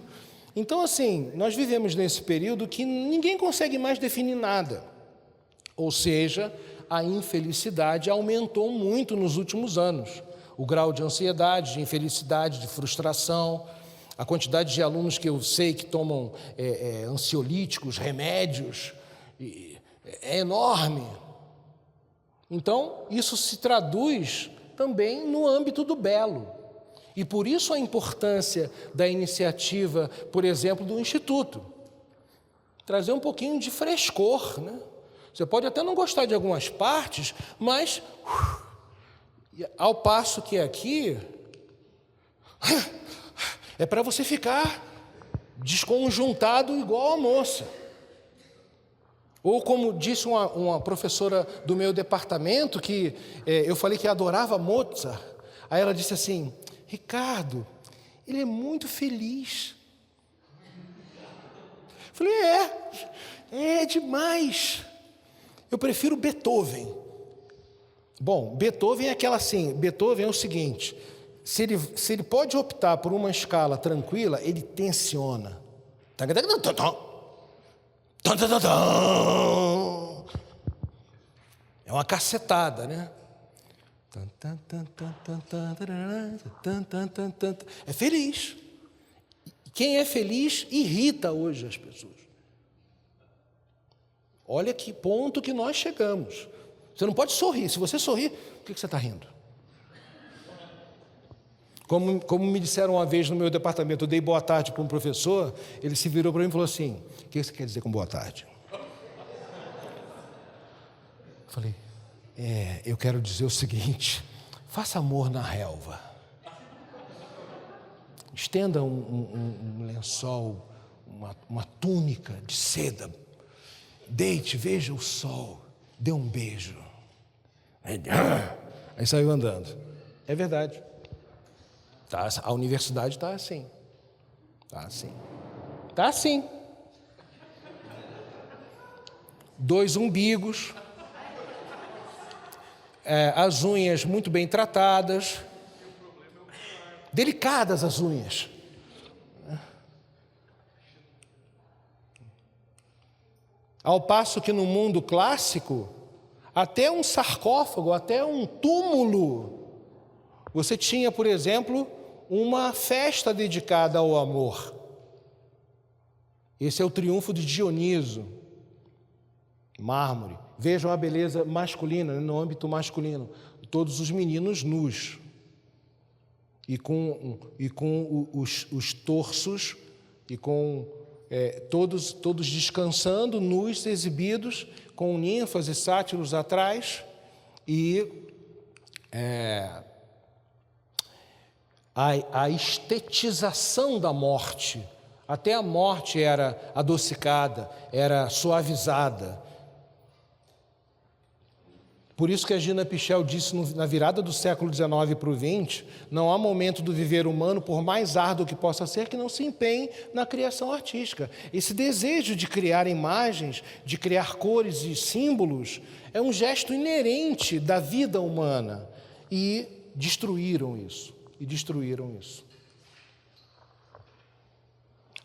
Então, assim, nós vivemos nesse período que ninguém consegue mais definir nada. Ou seja, a infelicidade aumentou muito nos últimos anos. O grau de ansiedade, de infelicidade, de frustração, a quantidade de alunos que eu sei que tomam ansiolíticos, remédios, é enorme. Então, isso se traduz também no âmbito do belo. E por isso a importância da iniciativa, por exemplo, do Instituto. Trazer um pouquinho de frescor, né? Você pode até não gostar de algumas partes, mas ao passo que aqui é para você ficar desconjuntado igual a moça. Ou como disse uma professora do meu departamento, que eu falei que adorava Mozart, aí ela disse assim, Ricardo, ele é muito feliz. Eu falei, é demais. Eu prefiro Beethoven. Bom, Beethoven é aquela assim, Beethoven é o seguinte, se ele pode optar por uma escala tranquila, ele tensiona. É uma cacetada, né? É feliz. Quem é feliz irrita hoje as pessoas. Olha que ponto que nós chegamos. Você não pode sorrir. Se você sorrir, por que você está rindo? Como me disseram uma vez no meu departamento, eu dei boa tarde para um professor, ele se virou para mim e falou assim: o que você quer dizer com boa tarde? Eu falei: eu quero dizer o seguinte, faça amor na relva. Estenda um lençol, uma túnica de seda, deite, veja o sol, dê um beijo. Aí saiu andando. É verdade. A universidade está assim. Está assim. 2 umbigos, as unhas muito bem tratadas, delicadas as unhas. Ao passo que no mundo clássico, até um sarcófago, até um túmulo, você tinha, por exemplo, uma festa dedicada ao amor. Esse é o triunfo de Dioniso. Mármore. Vejam a beleza masculina, no âmbito masculino. Todos os meninos nus. E com os torsos, e com todos descansando, nus, exibidos, com ninfas e sátiros atrás, e a estetização da morte. Até a morte era adocicada, era suavizada. Por isso que a Gina Pichel disse na virada do século XIX para o XX, não há momento do viver humano, por mais árduo que possa ser, que não se empenhe na criação artística. Esse desejo de criar imagens, de criar cores e símbolos, é um gesto inerente da vida humana. E destruíram isso.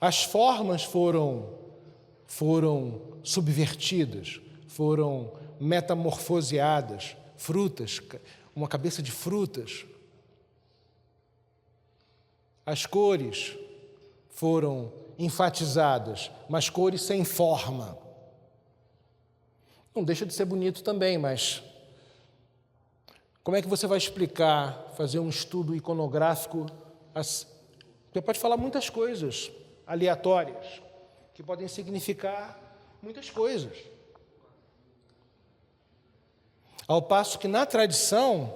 As formas foram subvertidas, foram metamorfoseadas, frutas, uma cabeça de frutas. As cores foram enfatizadas, mas cores sem forma. Não deixa de ser bonito também, mas como é que você vai explicar, fazer um estudo iconográfico? Você pode falar muitas coisas aleatórias, que podem significar muitas coisas. Ao passo que na tradição,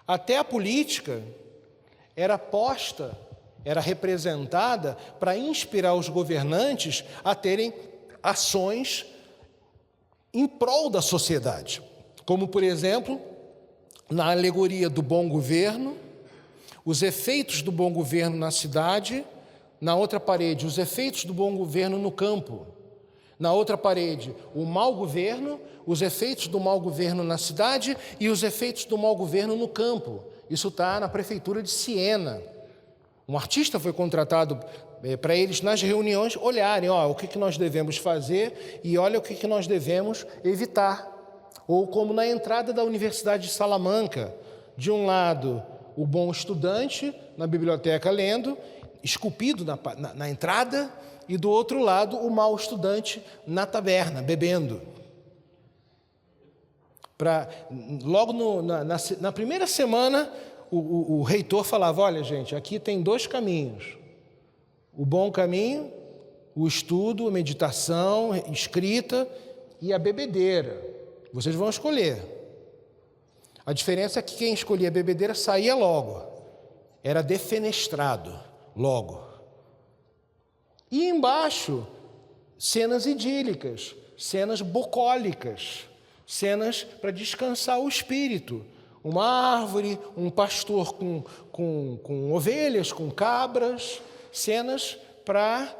até a política era representada para inspirar os governantes a terem ações em prol da sociedade. Como, por exemplo, na alegoria do bom governo, os efeitos do bom governo na cidade, na outra parede, os efeitos do bom governo no campo. Na outra parede, o mau governo, os efeitos do mau governo na cidade e os efeitos do mau governo no campo. Isso está na prefeitura de Siena. Um artista foi contratado para eles, nas reuniões, olharem o que nós devemos fazer e olha o que nós devemos evitar. Ou como na entrada da Universidade de Salamanca, de um lado, o bom estudante na biblioteca lendo, esculpido na entrada, e do outro lado, o mau estudante na taberna, bebendo. Logo na primeira semana, o reitor falava: olha, gente, aqui tem 2 caminhos. O bom caminho, o estudo, a meditação, escrita e a bebedeira. Vocês vão escolher. A diferença é que quem escolhia a bebedeira saía logo. Era defenestrado logo. E embaixo, cenas idílicas, cenas bucólicas, cenas para descansar o espírito. Uma árvore, um pastor com ovelhas, com cabras, cenas para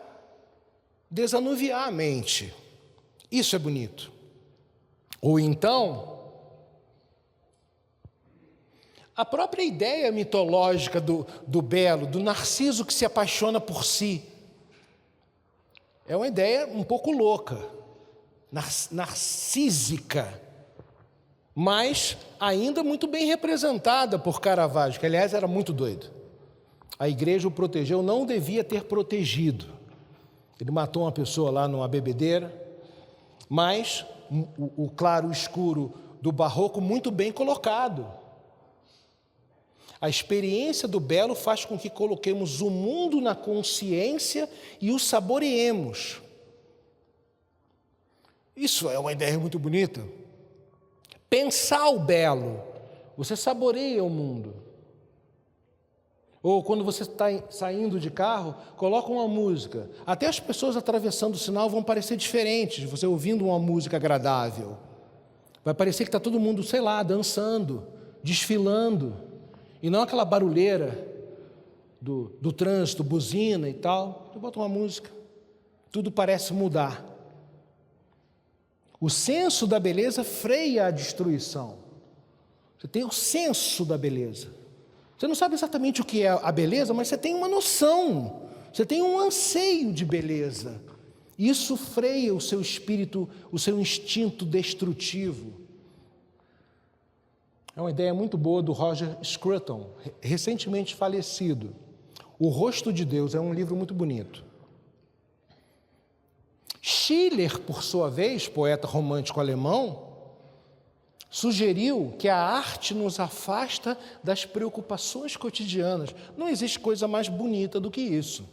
desanuviar a mente. Isso é bonito. Ou então, A própria ideia mitológica do belo, do Narciso que se apaixona por si, é uma ideia um pouco louca, narcísica, mas ainda muito bem representada por Caravaggio, que aliás era muito doido. A igreja o protegeu, não devia ter protegido. Ele matou uma pessoa lá numa bebedeira, mas o claro e o escuro do barroco muito bem colocado. A experiência do belo faz com que coloquemos o mundo na consciência e o saboreemos. Isso é uma ideia muito bonita. Pensar o belo, você saboreia o mundo. Ou quando você está saindo de carro, coloca uma música. Até as pessoas atravessando o sinal vão parecer diferentes, você ouvindo uma música agradável. Vai parecer que está todo mundo, sei lá, dançando, desfilando. E não aquela barulheira do trânsito, buzina e tal. Você bota uma música, tudo parece mudar. O senso da beleza freia a destruição. Você tem o senso da beleza. Você não sabe exatamente o que é a beleza, mas você tem uma noção. Você tem um anseio de beleza. Isso freia o seu espírito, o seu instinto destrutivo. É uma ideia muito boa do Roger Scruton, recentemente falecido. O Rosto de Deus é um livro muito bonito. Schiller, por sua vez, poeta romântico alemão, sugeriu que a arte nos afasta das preocupações cotidianas. Não existe coisa mais bonita do que isso.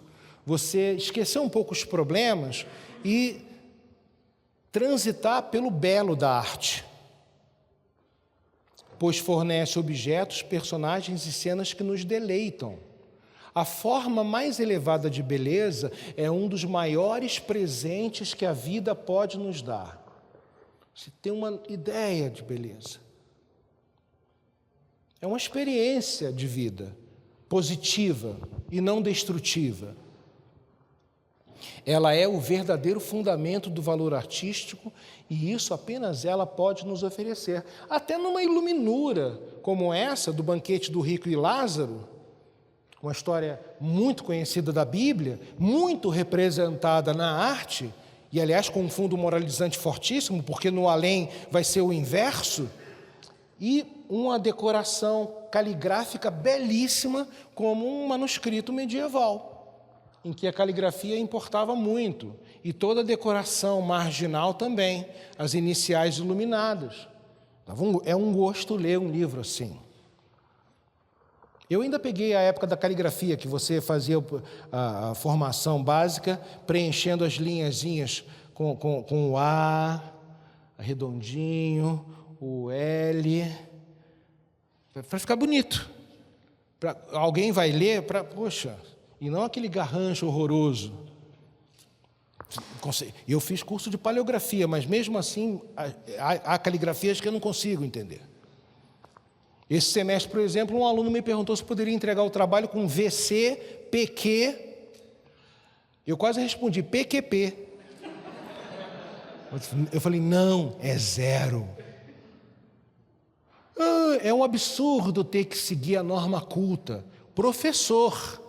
Você esquecer um pouco os problemas e transitar pelo belo da arte, pois fornece objetos, personagens e cenas que nos deleitam. A forma mais elevada de beleza é um dos maiores presentes que a vida pode nos dar. Você tem uma ideia de beleza. É uma experiência de vida positiva e não destrutiva. Ela é o verdadeiro fundamento do valor artístico e isso apenas ela pode nos oferecer. Até numa iluminura como essa, do banquete do rico e Lázaro, uma história muito conhecida da Bíblia, muito representada na arte, e aliás com um fundo moralizante fortíssimo, porque no além vai ser o inverso, e uma decoração caligráfica belíssima como um manuscrito medieval, em que a caligrafia importava muito, e toda a decoração marginal também, as iniciais iluminadas. É um gosto ler um livro assim. Eu ainda peguei a época da caligrafia, que você fazia a formação básica, preenchendo as linhazinhas com o A, redondinho, o L, para ficar bonito. Alguém vai ler, poxa, e não aquele garrancho horroroso. Eu fiz curso de paleografia, mas mesmo assim, há caligrafias que eu não consigo entender. Esse semestre, por exemplo, um aluno me perguntou se poderia entregar o trabalho com VC, PQ. Eu quase respondi, PQP. Eu falei, não, é 0. É um absurdo ter que seguir a norma culta. Professor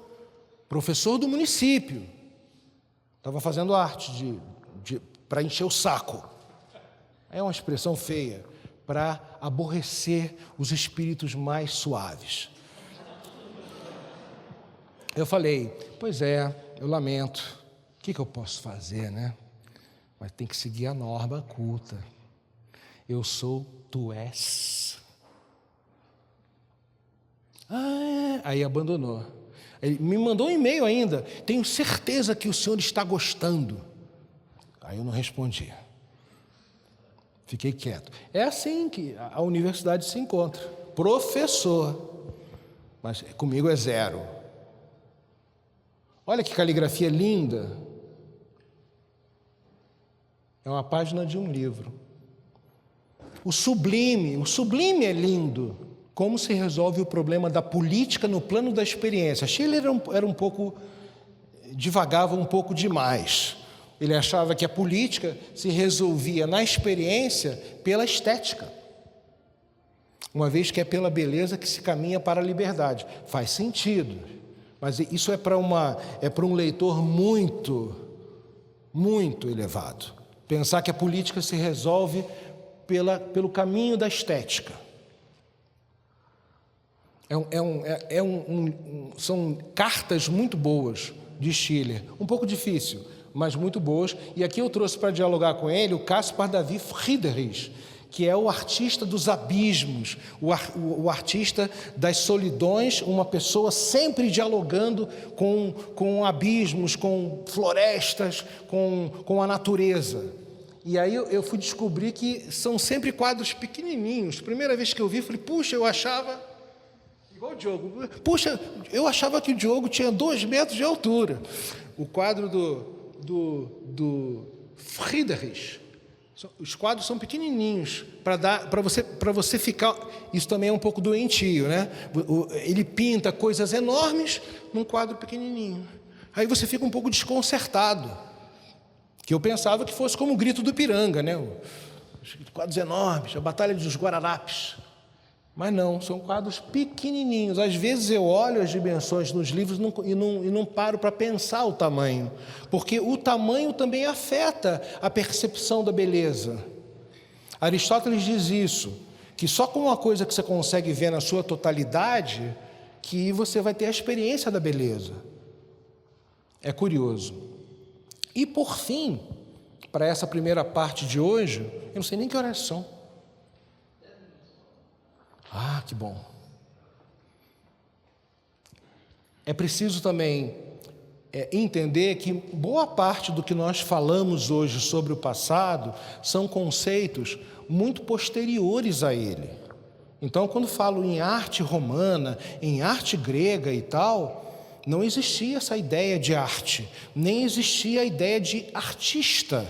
do município, estava fazendo arte para encher o saco. É uma expressão feia, para aborrecer os espíritos mais suaves. Eu falei, pois é, eu lamento, o que eu posso fazer, né? Mas tem que seguir a norma culta. Eu sou, tu és. Aí abandonou. Ele me mandou um e-mail ainda, tenho certeza que o senhor está gostando. Aí eu não respondi. Fiquei quieto. É assim que a universidade se encontra. Professor. Mas comigo é 0. Olha que caligrafia linda. É uma página de um livro. O sublime é lindo. Como se resolve o problema da política no plano da experiência? Schiller divagava um pouco demais. Ele achava que a política se resolvia na experiência pela estética. uma vez que é pela beleza que se caminha para a liberdade. Faz sentido, mas isso é para um leitor muito, muito elevado. Pensar que a política se resolve pelo caminho da estética. São cartas muito boas de Schiller, um pouco difícil, mas muito boas. E aqui eu trouxe para dialogar com ele o Caspar David Friedrich, que é o artista dos abismos, o artista das solidões, uma pessoa sempre dialogando com abismos, com florestas, com a natureza. E aí eu fui descobrir que são sempre quadros pequenininhos. Primeira vez que eu vi, falei, puxa, eu achava... Igual o Diogo. Puxa, eu achava que o Diogo tinha 2 metros de altura. O quadro do Friedrich... Os quadros são pequenininhos, para você ficar... Isso também é um pouco doentio, né? Ele pinta coisas enormes num quadro pequenininho. Aí você fica um pouco desconcertado, que eu pensava que fosse como o Grito do Ipiranga, né? Os quadros enormes, a Batalha dos Guararapes. Mas não, são quadros pequenininhos. Às vezes eu olho as dimensões nos livros e não paro para pensar o tamanho, porque o tamanho também afeta a percepção da beleza. Aristóteles diz isso, que só com uma coisa que você consegue ver na sua totalidade, que você vai ter a experiência da beleza. É curioso. E por fim, para essa primeira parte de hoje, eu não sei nem que horas são. Ah, que bom. É preciso também entender que boa parte do que nós falamos hoje sobre o passado são conceitos muito posteriores a ele. Então, quando falo em arte romana, em arte grega e tal, não existia essa ideia de arte, nem existia a ideia de artista,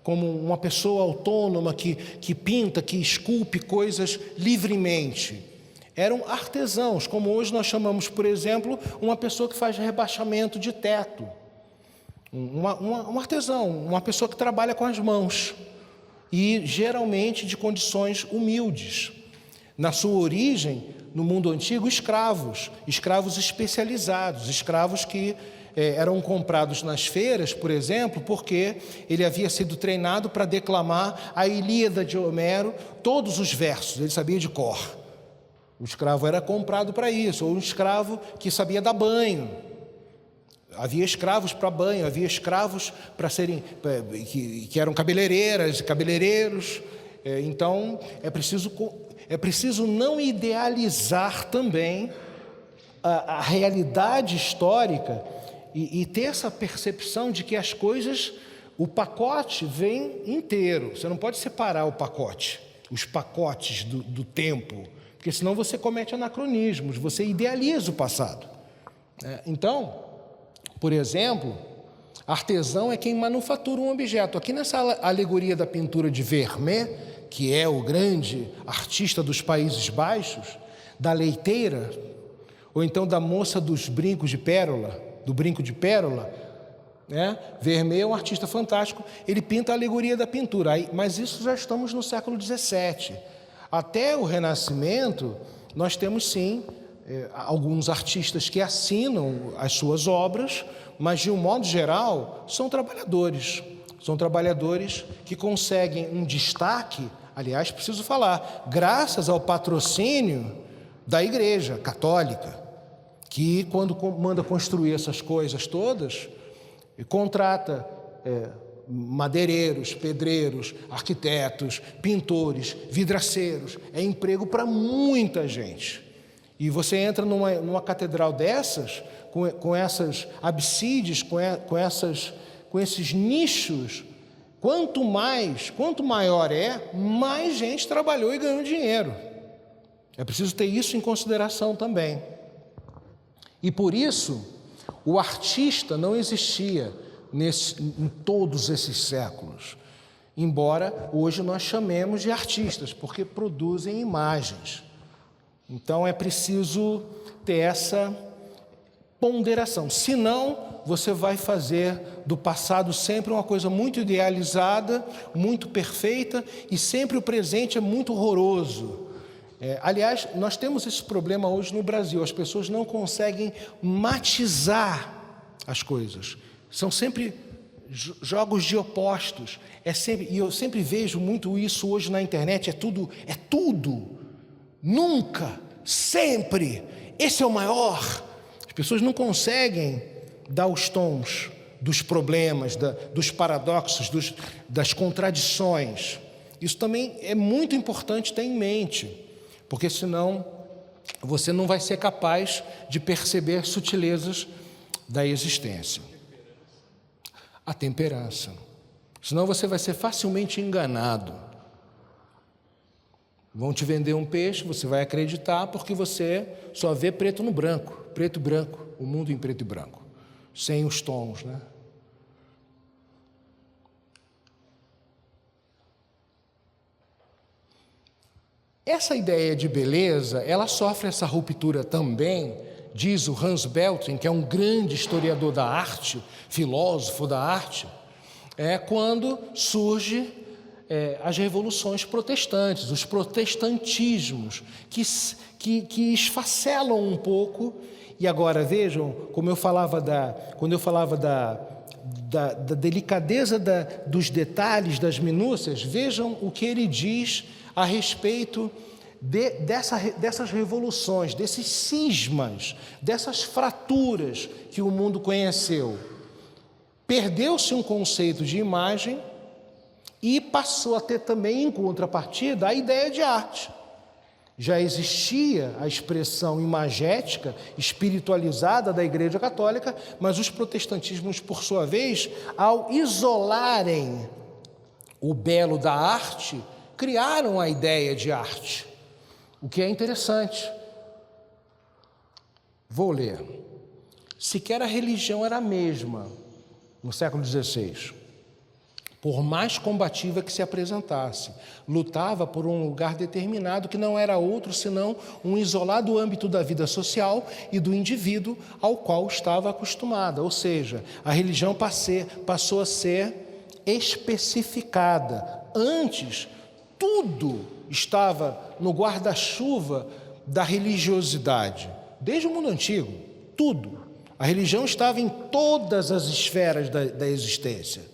como uma pessoa autônoma que pinta, que esculpe coisas livremente. Eram artesãos, como hoje nós chamamos, por exemplo, uma pessoa que faz rebaixamento de teto. Um artesão, uma pessoa que trabalha com as mãos. E, geralmente, de condições humildes. Na sua origem, no mundo antigo, escravos especializados, escravos que eram comprados nas feiras, por exemplo, porque ele havia sido treinado para declamar a Ilíada de Homero, todos os versos, ele sabia de cor. O escravo era comprado para isso, ou um escravo que sabia dar banho. Havia escravos para banho, havia escravos para serem, que eram cabeleireiras e cabeleireiros. Então, é preciso não idealizar também a realidade histórica e ter essa percepção de que as coisas, o pacote vem inteiro. Você não pode separar o pacote, os pacotes do tempo, porque senão você comete anacronismos, você idealiza o passado. Então, por exemplo, artesão é quem manufatura um objeto. Aqui nessa alegoria da pintura de Vermeer, que é o grande artista dos Países Baixos, da leiteira, ou então da moça dos brincos de pérola, do brinco de pérola, né? Vermeer é um artista fantástico, ele pinta a alegoria da pintura, mas isso já estamos no século XVII. Até o Renascimento, nós temos sim alguns artistas que assinam as suas obras, mas de um modo geral são trabalhadores que conseguem um destaque. Aliás, preciso falar, graças ao patrocínio da Igreja Católica, que quando manda construir essas coisas todas, contrata madeireiros, pedreiros, arquitetos, pintores, vidraceiros, é emprego para muita gente. E você entra numa catedral dessas, com essas absides, com esses nichos, quanto maior mais gente trabalhou e ganhou dinheiro. É preciso ter isso em consideração também. E por isso, o artista não existia em todos esses séculos, embora hoje nós chamemos de artistas, porque produzem imagens. Então é preciso ter essa ponderação, senão você vai fazer do passado sempre uma coisa muito idealizada, muito perfeita, e sempre o presente é muito horroroso. Aliás, nós temos esse problema hoje no Brasil, as pessoas não conseguem matizar as coisas, são sempre jogos de opostos, e eu sempre vejo muito isso hoje na internet, é tudo, nunca, sempre, esse é o maior. As pessoas não conseguem dar os tons dos problemas, dos paradoxos, das contradições. Isso também é muito importante ter em mente, porque senão você não vai ser capaz de perceber sutilezas da existência. A temperança. Senão você vai ser facilmente enganado. Vão te vender um peixe, você vai acreditar porque você só vê preto no branco, preto e branco, o mundo em preto e branco, sem os tons, né? Essa ideia de beleza, ela sofre essa ruptura também, diz o Hans Belting, que é um grande historiador da arte, filósofo da arte, quando surge as revoluções protestantes, os protestantismos, que esfacelam um pouco. E agora vejam, quando eu falava da delicadeza dos detalhes, das minúcias, vejam o que ele diz a respeito dessas revoluções, desses cismas, dessas fraturas que o mundo conheceu. Perdeu-se um conceito de imagem e passou a ter também, em contrapartida, a ideia de arte. Já existia a expressão imagética, espiritualizada da Igreja Católica, mas os protestantismos, por sua vez, ao isolarem o belo da arte, criaram a ideia de arte, o que é interessante. Vou ler. Sequer a religião era a mesma no século XVI. Por mais combativa que se apresentasse, lutava por um lugar determinado que não era outro senão um isolado âmbito da vida social e do indivíduo ao qual estava acostumada. Ou seja, a religião passou a ser especificada. Antes, tudo estava no guarda-chuva da religiosidade, desde o mundo antigo, tudo. A religião estava em todas as esferas da existência.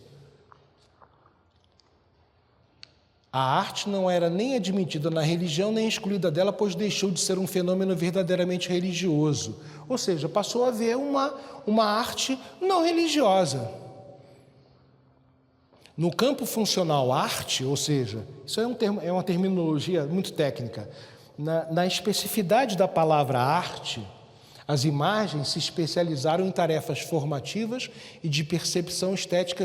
A arte não era nem admitida na religião, nem excluída dela, pois deixou de ser um fenômeno verdadeiramente religioso. Ou seja, passou a haver uma arte não religiosa. No campo funcional arte, ou seja, isso é uma terminologia muito técnica, na especificidade da palavra arte, as imagens se especializaram em tarefas formativas e de percepção estética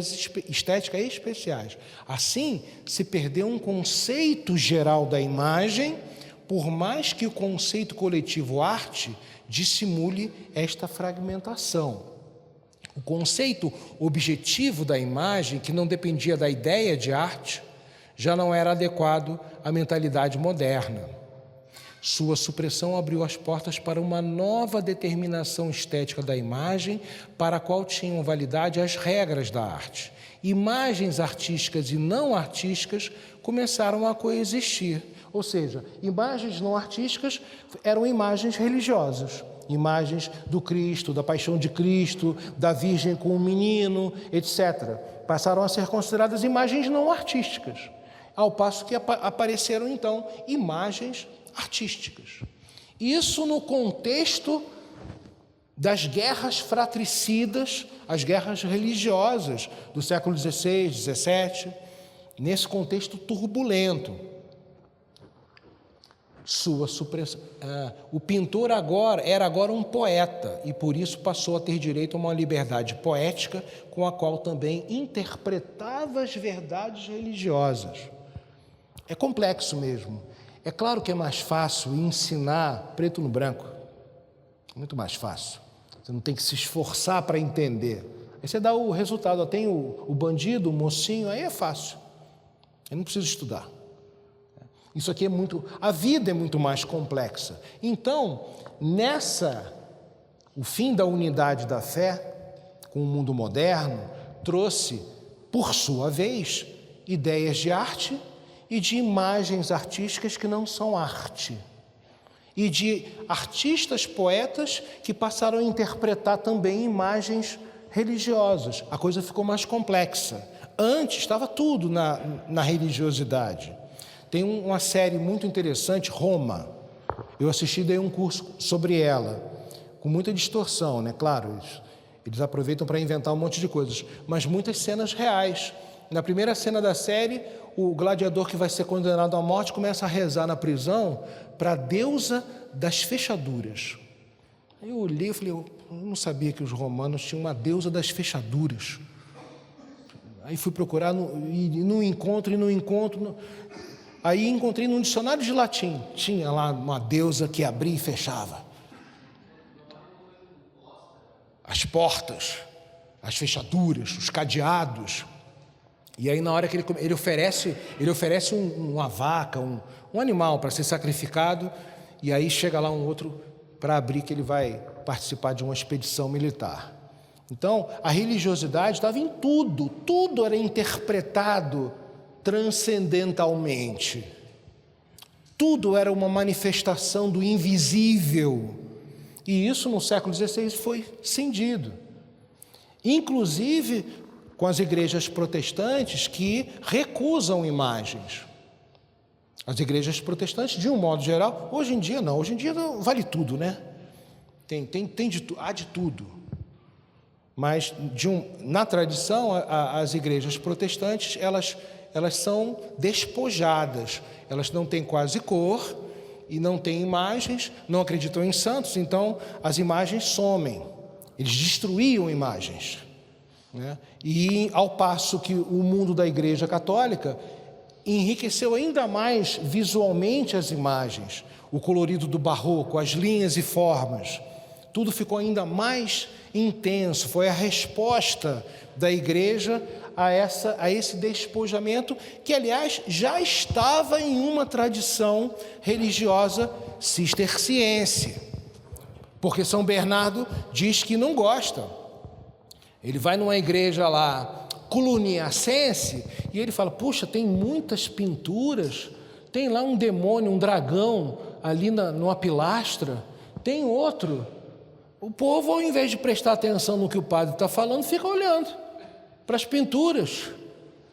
especiais. Assim, se perdeu um conceito geral da imagem, por mais que o conceito coletivo arte dissimule esta fragmentação. O conceito objetivo da imagem, que não dependia da ideia de arte, já não era adequado à mentalidade moderna. Sua supressão abriu as portas para uma nova determinação estética da imagem, para a qual tinham validade as regras da arte. Imagens artísticas e não artísticas começaram a coexistir. Ou seja, imagens não artísticas eram imagens religiosas. Imagens do Cristo, da paixão de Cristo, da Virgem com o menino, etc. Passaram a ser consideradas imagens não artísticas. Ao passo que apareceram, então, imagens artísticas. Isso no contexto das guerras fratricidas, as guerras religiosas do século XVI, XVII, nesse contexto turbulento. Sua supressão. O pintor era agora um poeta e por isso passou a ter direito a uma liberdade poética com a qual também interpretava as verdades religiosas. É complexo mesmo. É claro que é mais fácil ensinar preto no branco. Muito mais fácil. Você não tem que se esforçar para entender. Aí você dá o resultado. Tem o bandido, o mocinho, aí é fácil. Eu não preciso estudar. Isso aqui é muito... A vida é muito mais complexa. Então, o fim da unidade da fé, com o mundo moderno, trouxe, por sua vez, ideias de arte e de imagens artísticas que não são arte. e de artistas, poetas que passaram a interpretar também imagens religiosas. A coisa ficou mais complexa. Antes estava tudo na religiosidade. Tem uma série muito interessante, Roma. Eu assisti, dei um curso sobre ela, com muita distorção, né? Claro, eles aproveitam para inventar um monte de coisas, mas muitas cenas reais. Na primeira cena da série, o gladiador que vai ser condenado à morte começa a rezar na prisão para a deusa das fechaduras. Aí eu olhei e falei, eu não sabia que os romanos tinham uma deusa das fechaduras. Aí fui procurar, e não encontro. Aí encontrei num dicionário de latim, tinha lá uma deusa que abria e fechava as portas, as fechaduras, os cadeados. E aí na hora que ele oferece uma vaca, um animal para ser sacrificado, e aí chega lá um outro para abrir, que ele vai participar de uma expedição militar. Então, a religiosidade estava em tudo era interpretado transcendentalmente. Tudo era uma manifestação do invisível. E isso no século XVI foi cindido. Inclusive com as igrejas protestantes que recusam imagens. As igrejas protestantes, de um modo geral, hoje em dia não, vale tudo, né? Há de tudo. Mas na tradição, as igrejas protestantes, elas são despojadas, elas não têm quase cor e não têm imagens, não acreditam em santos, então as imagens somem. Eles destruíam imagens, né? E ao passo que o mundo da Igreja Católica enriqueceu ainda mais visualmente as imagens, o colorido do barroco, as linhas e formas, tudo ficou ainda mais intenso. Foi a resposta da Igreja a esse despojamento, que aliás já estava em uma tradição religiosa cisterciense, porque São Bernardo diz que não gosta. Ele vai numa igreja lá cluniacense e ele fala, puxa, tem muitas pinturas, tem lá um demônio, um dragão ali numa pilastra, tem outro. O povo, ao invés de prestar atenção no que o padre está falando, fica olhando para as pinturas.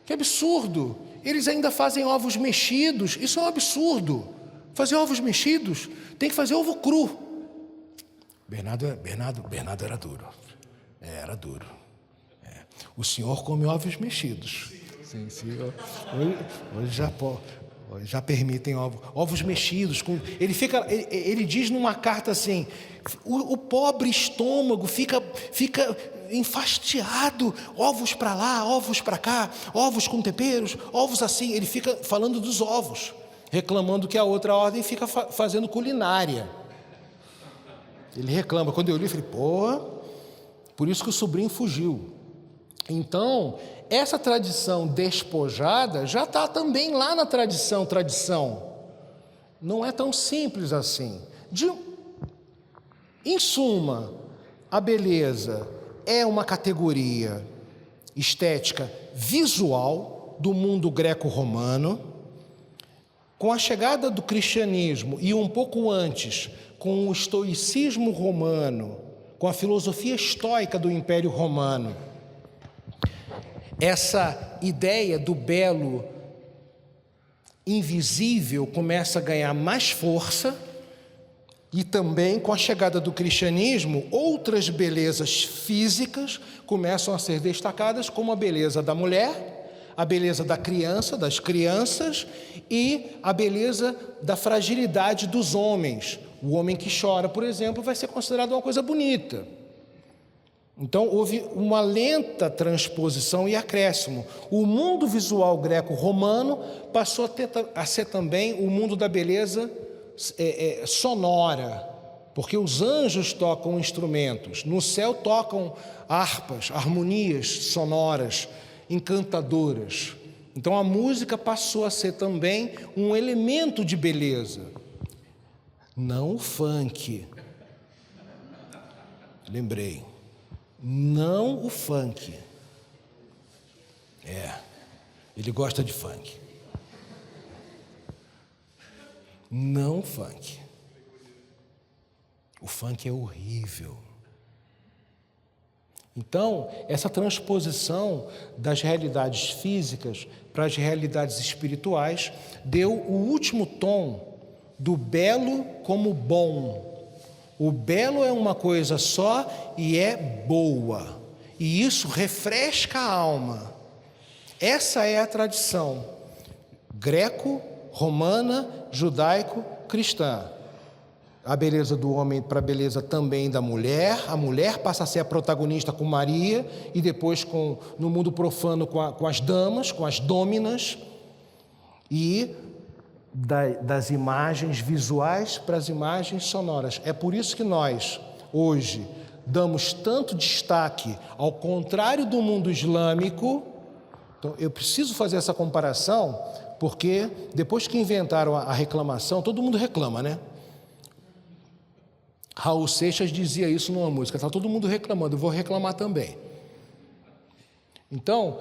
Que absurdo! Eles ainda fazem ovos mexidos, isso é um absurdo. Fazer ovos mexidos, tem que fazer ovo cru. Bernardo era duro. Era duro. O senhor come ovos mexidos. Sim. Hoje já permitem ovos mexidos. Ele diz numa carta assim, o pobre estômago fica enfastiado, ovos para lá, ovos para cá, ovos com temperos, ovos assim. Ele fica falando dos ovos, reclamando que a outra ordem fica fazendo culinária. Ele reclama. Quando eu li, eu falei, por isso que o sobrinho fugiu. Então, essa tradição despojada já está também lá na tradição. Não é tão simples assim. Em suma, a beleza é uma categoria estética visual do mundo greco-romano. Com a chegada do cristianismo e um pouco antes, com o estoicismo romano, com a filosofia estoica do Império Romano, essa ideia do belo invisível começa a ganhar mais força, e também com a chegada do cristianismo, outras belezas físicas começam a ser destacadas, como a beleza da mulher, a beleza da criança, das crianças, e a beleza da fragilidade dos homens. O homem que chora, por exemplo, vai ser considerado uma coisa bonita. Então, houve uma lenta transposição e acréscimo. O mundo visual greco-romano passou a ser também o mundo da beleza sonora, porque os anjos tocam instrumentos, no céu tocam harpas, harmonias sonoras, encantadoras. Então, a música passou a ser também um elemento de beleza. Não o funk. Lembrei. Não o funk. Ele gosta de funk. Não o funk. O funk é horrível. Então, essa transposição das realidades físicas para as realidades espirituais deu o último tom do belo como bom. O belo é uma coisa só e é boa. E isso refresca a alma. Essa é a tradição greco-romana, judaico-cristã. A beleza do homem para a beleza também da mulher. A mulher passa a ser a protagonista com Maria e depois no mundo profano com as damas, com as dôminas. E das imagens visuais para as imagens sonoras. É por isso que nós, hoje, damos tanto destaque ao contrário do mundo islâmico. Então, eu preciso fazer essa comparação, porque depois que inventaram a reclamação, todo mundo reclama, né? Raul Seixas dizia isso numa música, está todo mundo reclamando, eu vou reclamar também. Então,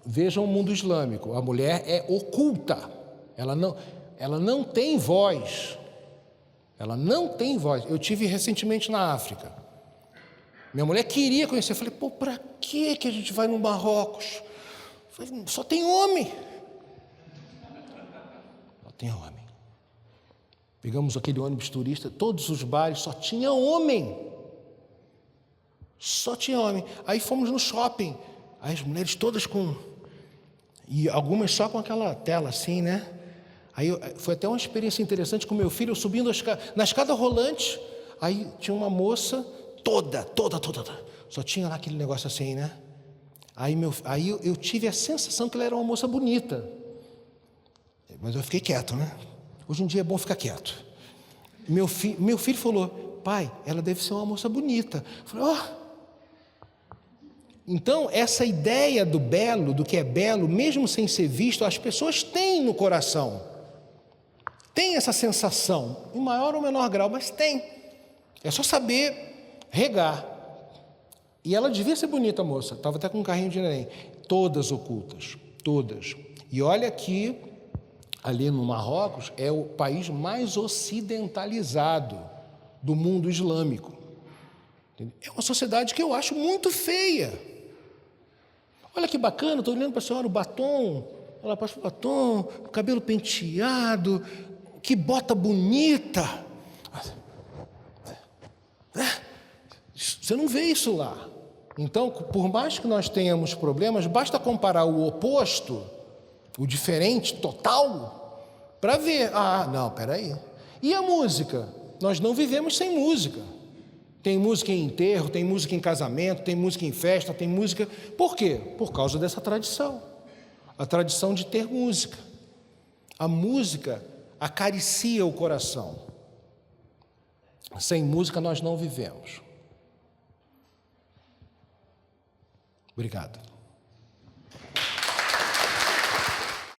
vejam o mundo islâmico, a mulher é oculta, ela não tem voz, ela não tem voz. Eu tive recentemente na África, minha mulher queria conhecer, eu falei, pô, para que a gente vai no Marrocos? Eu falei, só tem homem. Só tem homem. Pegamos aquele ônibus turista, todos os bares só tinha homem. Só tinha homem. Aí fomos no shopping, aí as mulheres todas e algumas só com aquela tela assim, né? Aí foi até uma experiência interessante com meu filho, eu subindo na escada rolante, aí tinha uma moça toda, só tinha lá aquele negócio assim, né? Aí eu tive a sensação que ela era uma moça bonita, mas eu fiquei quieto, né? Hoje em dia é bom ficar quieto. Meu filho falou, pai, ela deve ser uma moça bonita. Eu falei, ó. Então, essa ideia do belo, do que é belo, mesmo sem ser visto, as pessoas têm no coração. Tem essa sensação, em maior ou menor grau, mas tem. É só saber regar. E ela devia ser bonita, a moça. Estava até com um carrinho de neném. Todas ocultas, todas. E olha que ali no Marrocos é o país mais ocidentalizado do mundo islâmico. É uma sociedade que eu acho muito feia. Olha que bacana, estou olhando para a senhora o batom, ela passa o batom, o cabelo penteado, que bota bonita. Você não vê isso lá. Então, por mais que nós tenhamos problemas, basta comparar o oposto, o diferente, total, para ver. Ah, não, peraí. E a música? Nós não vivemos sem música. Tem música em enterro, tem música em casamento, tem música em festa, tem música... Por quê? Por causa dessa tradição. A tradição de ter música. A música acaricia o coração. Sem música nós não vivemos. Obrigado.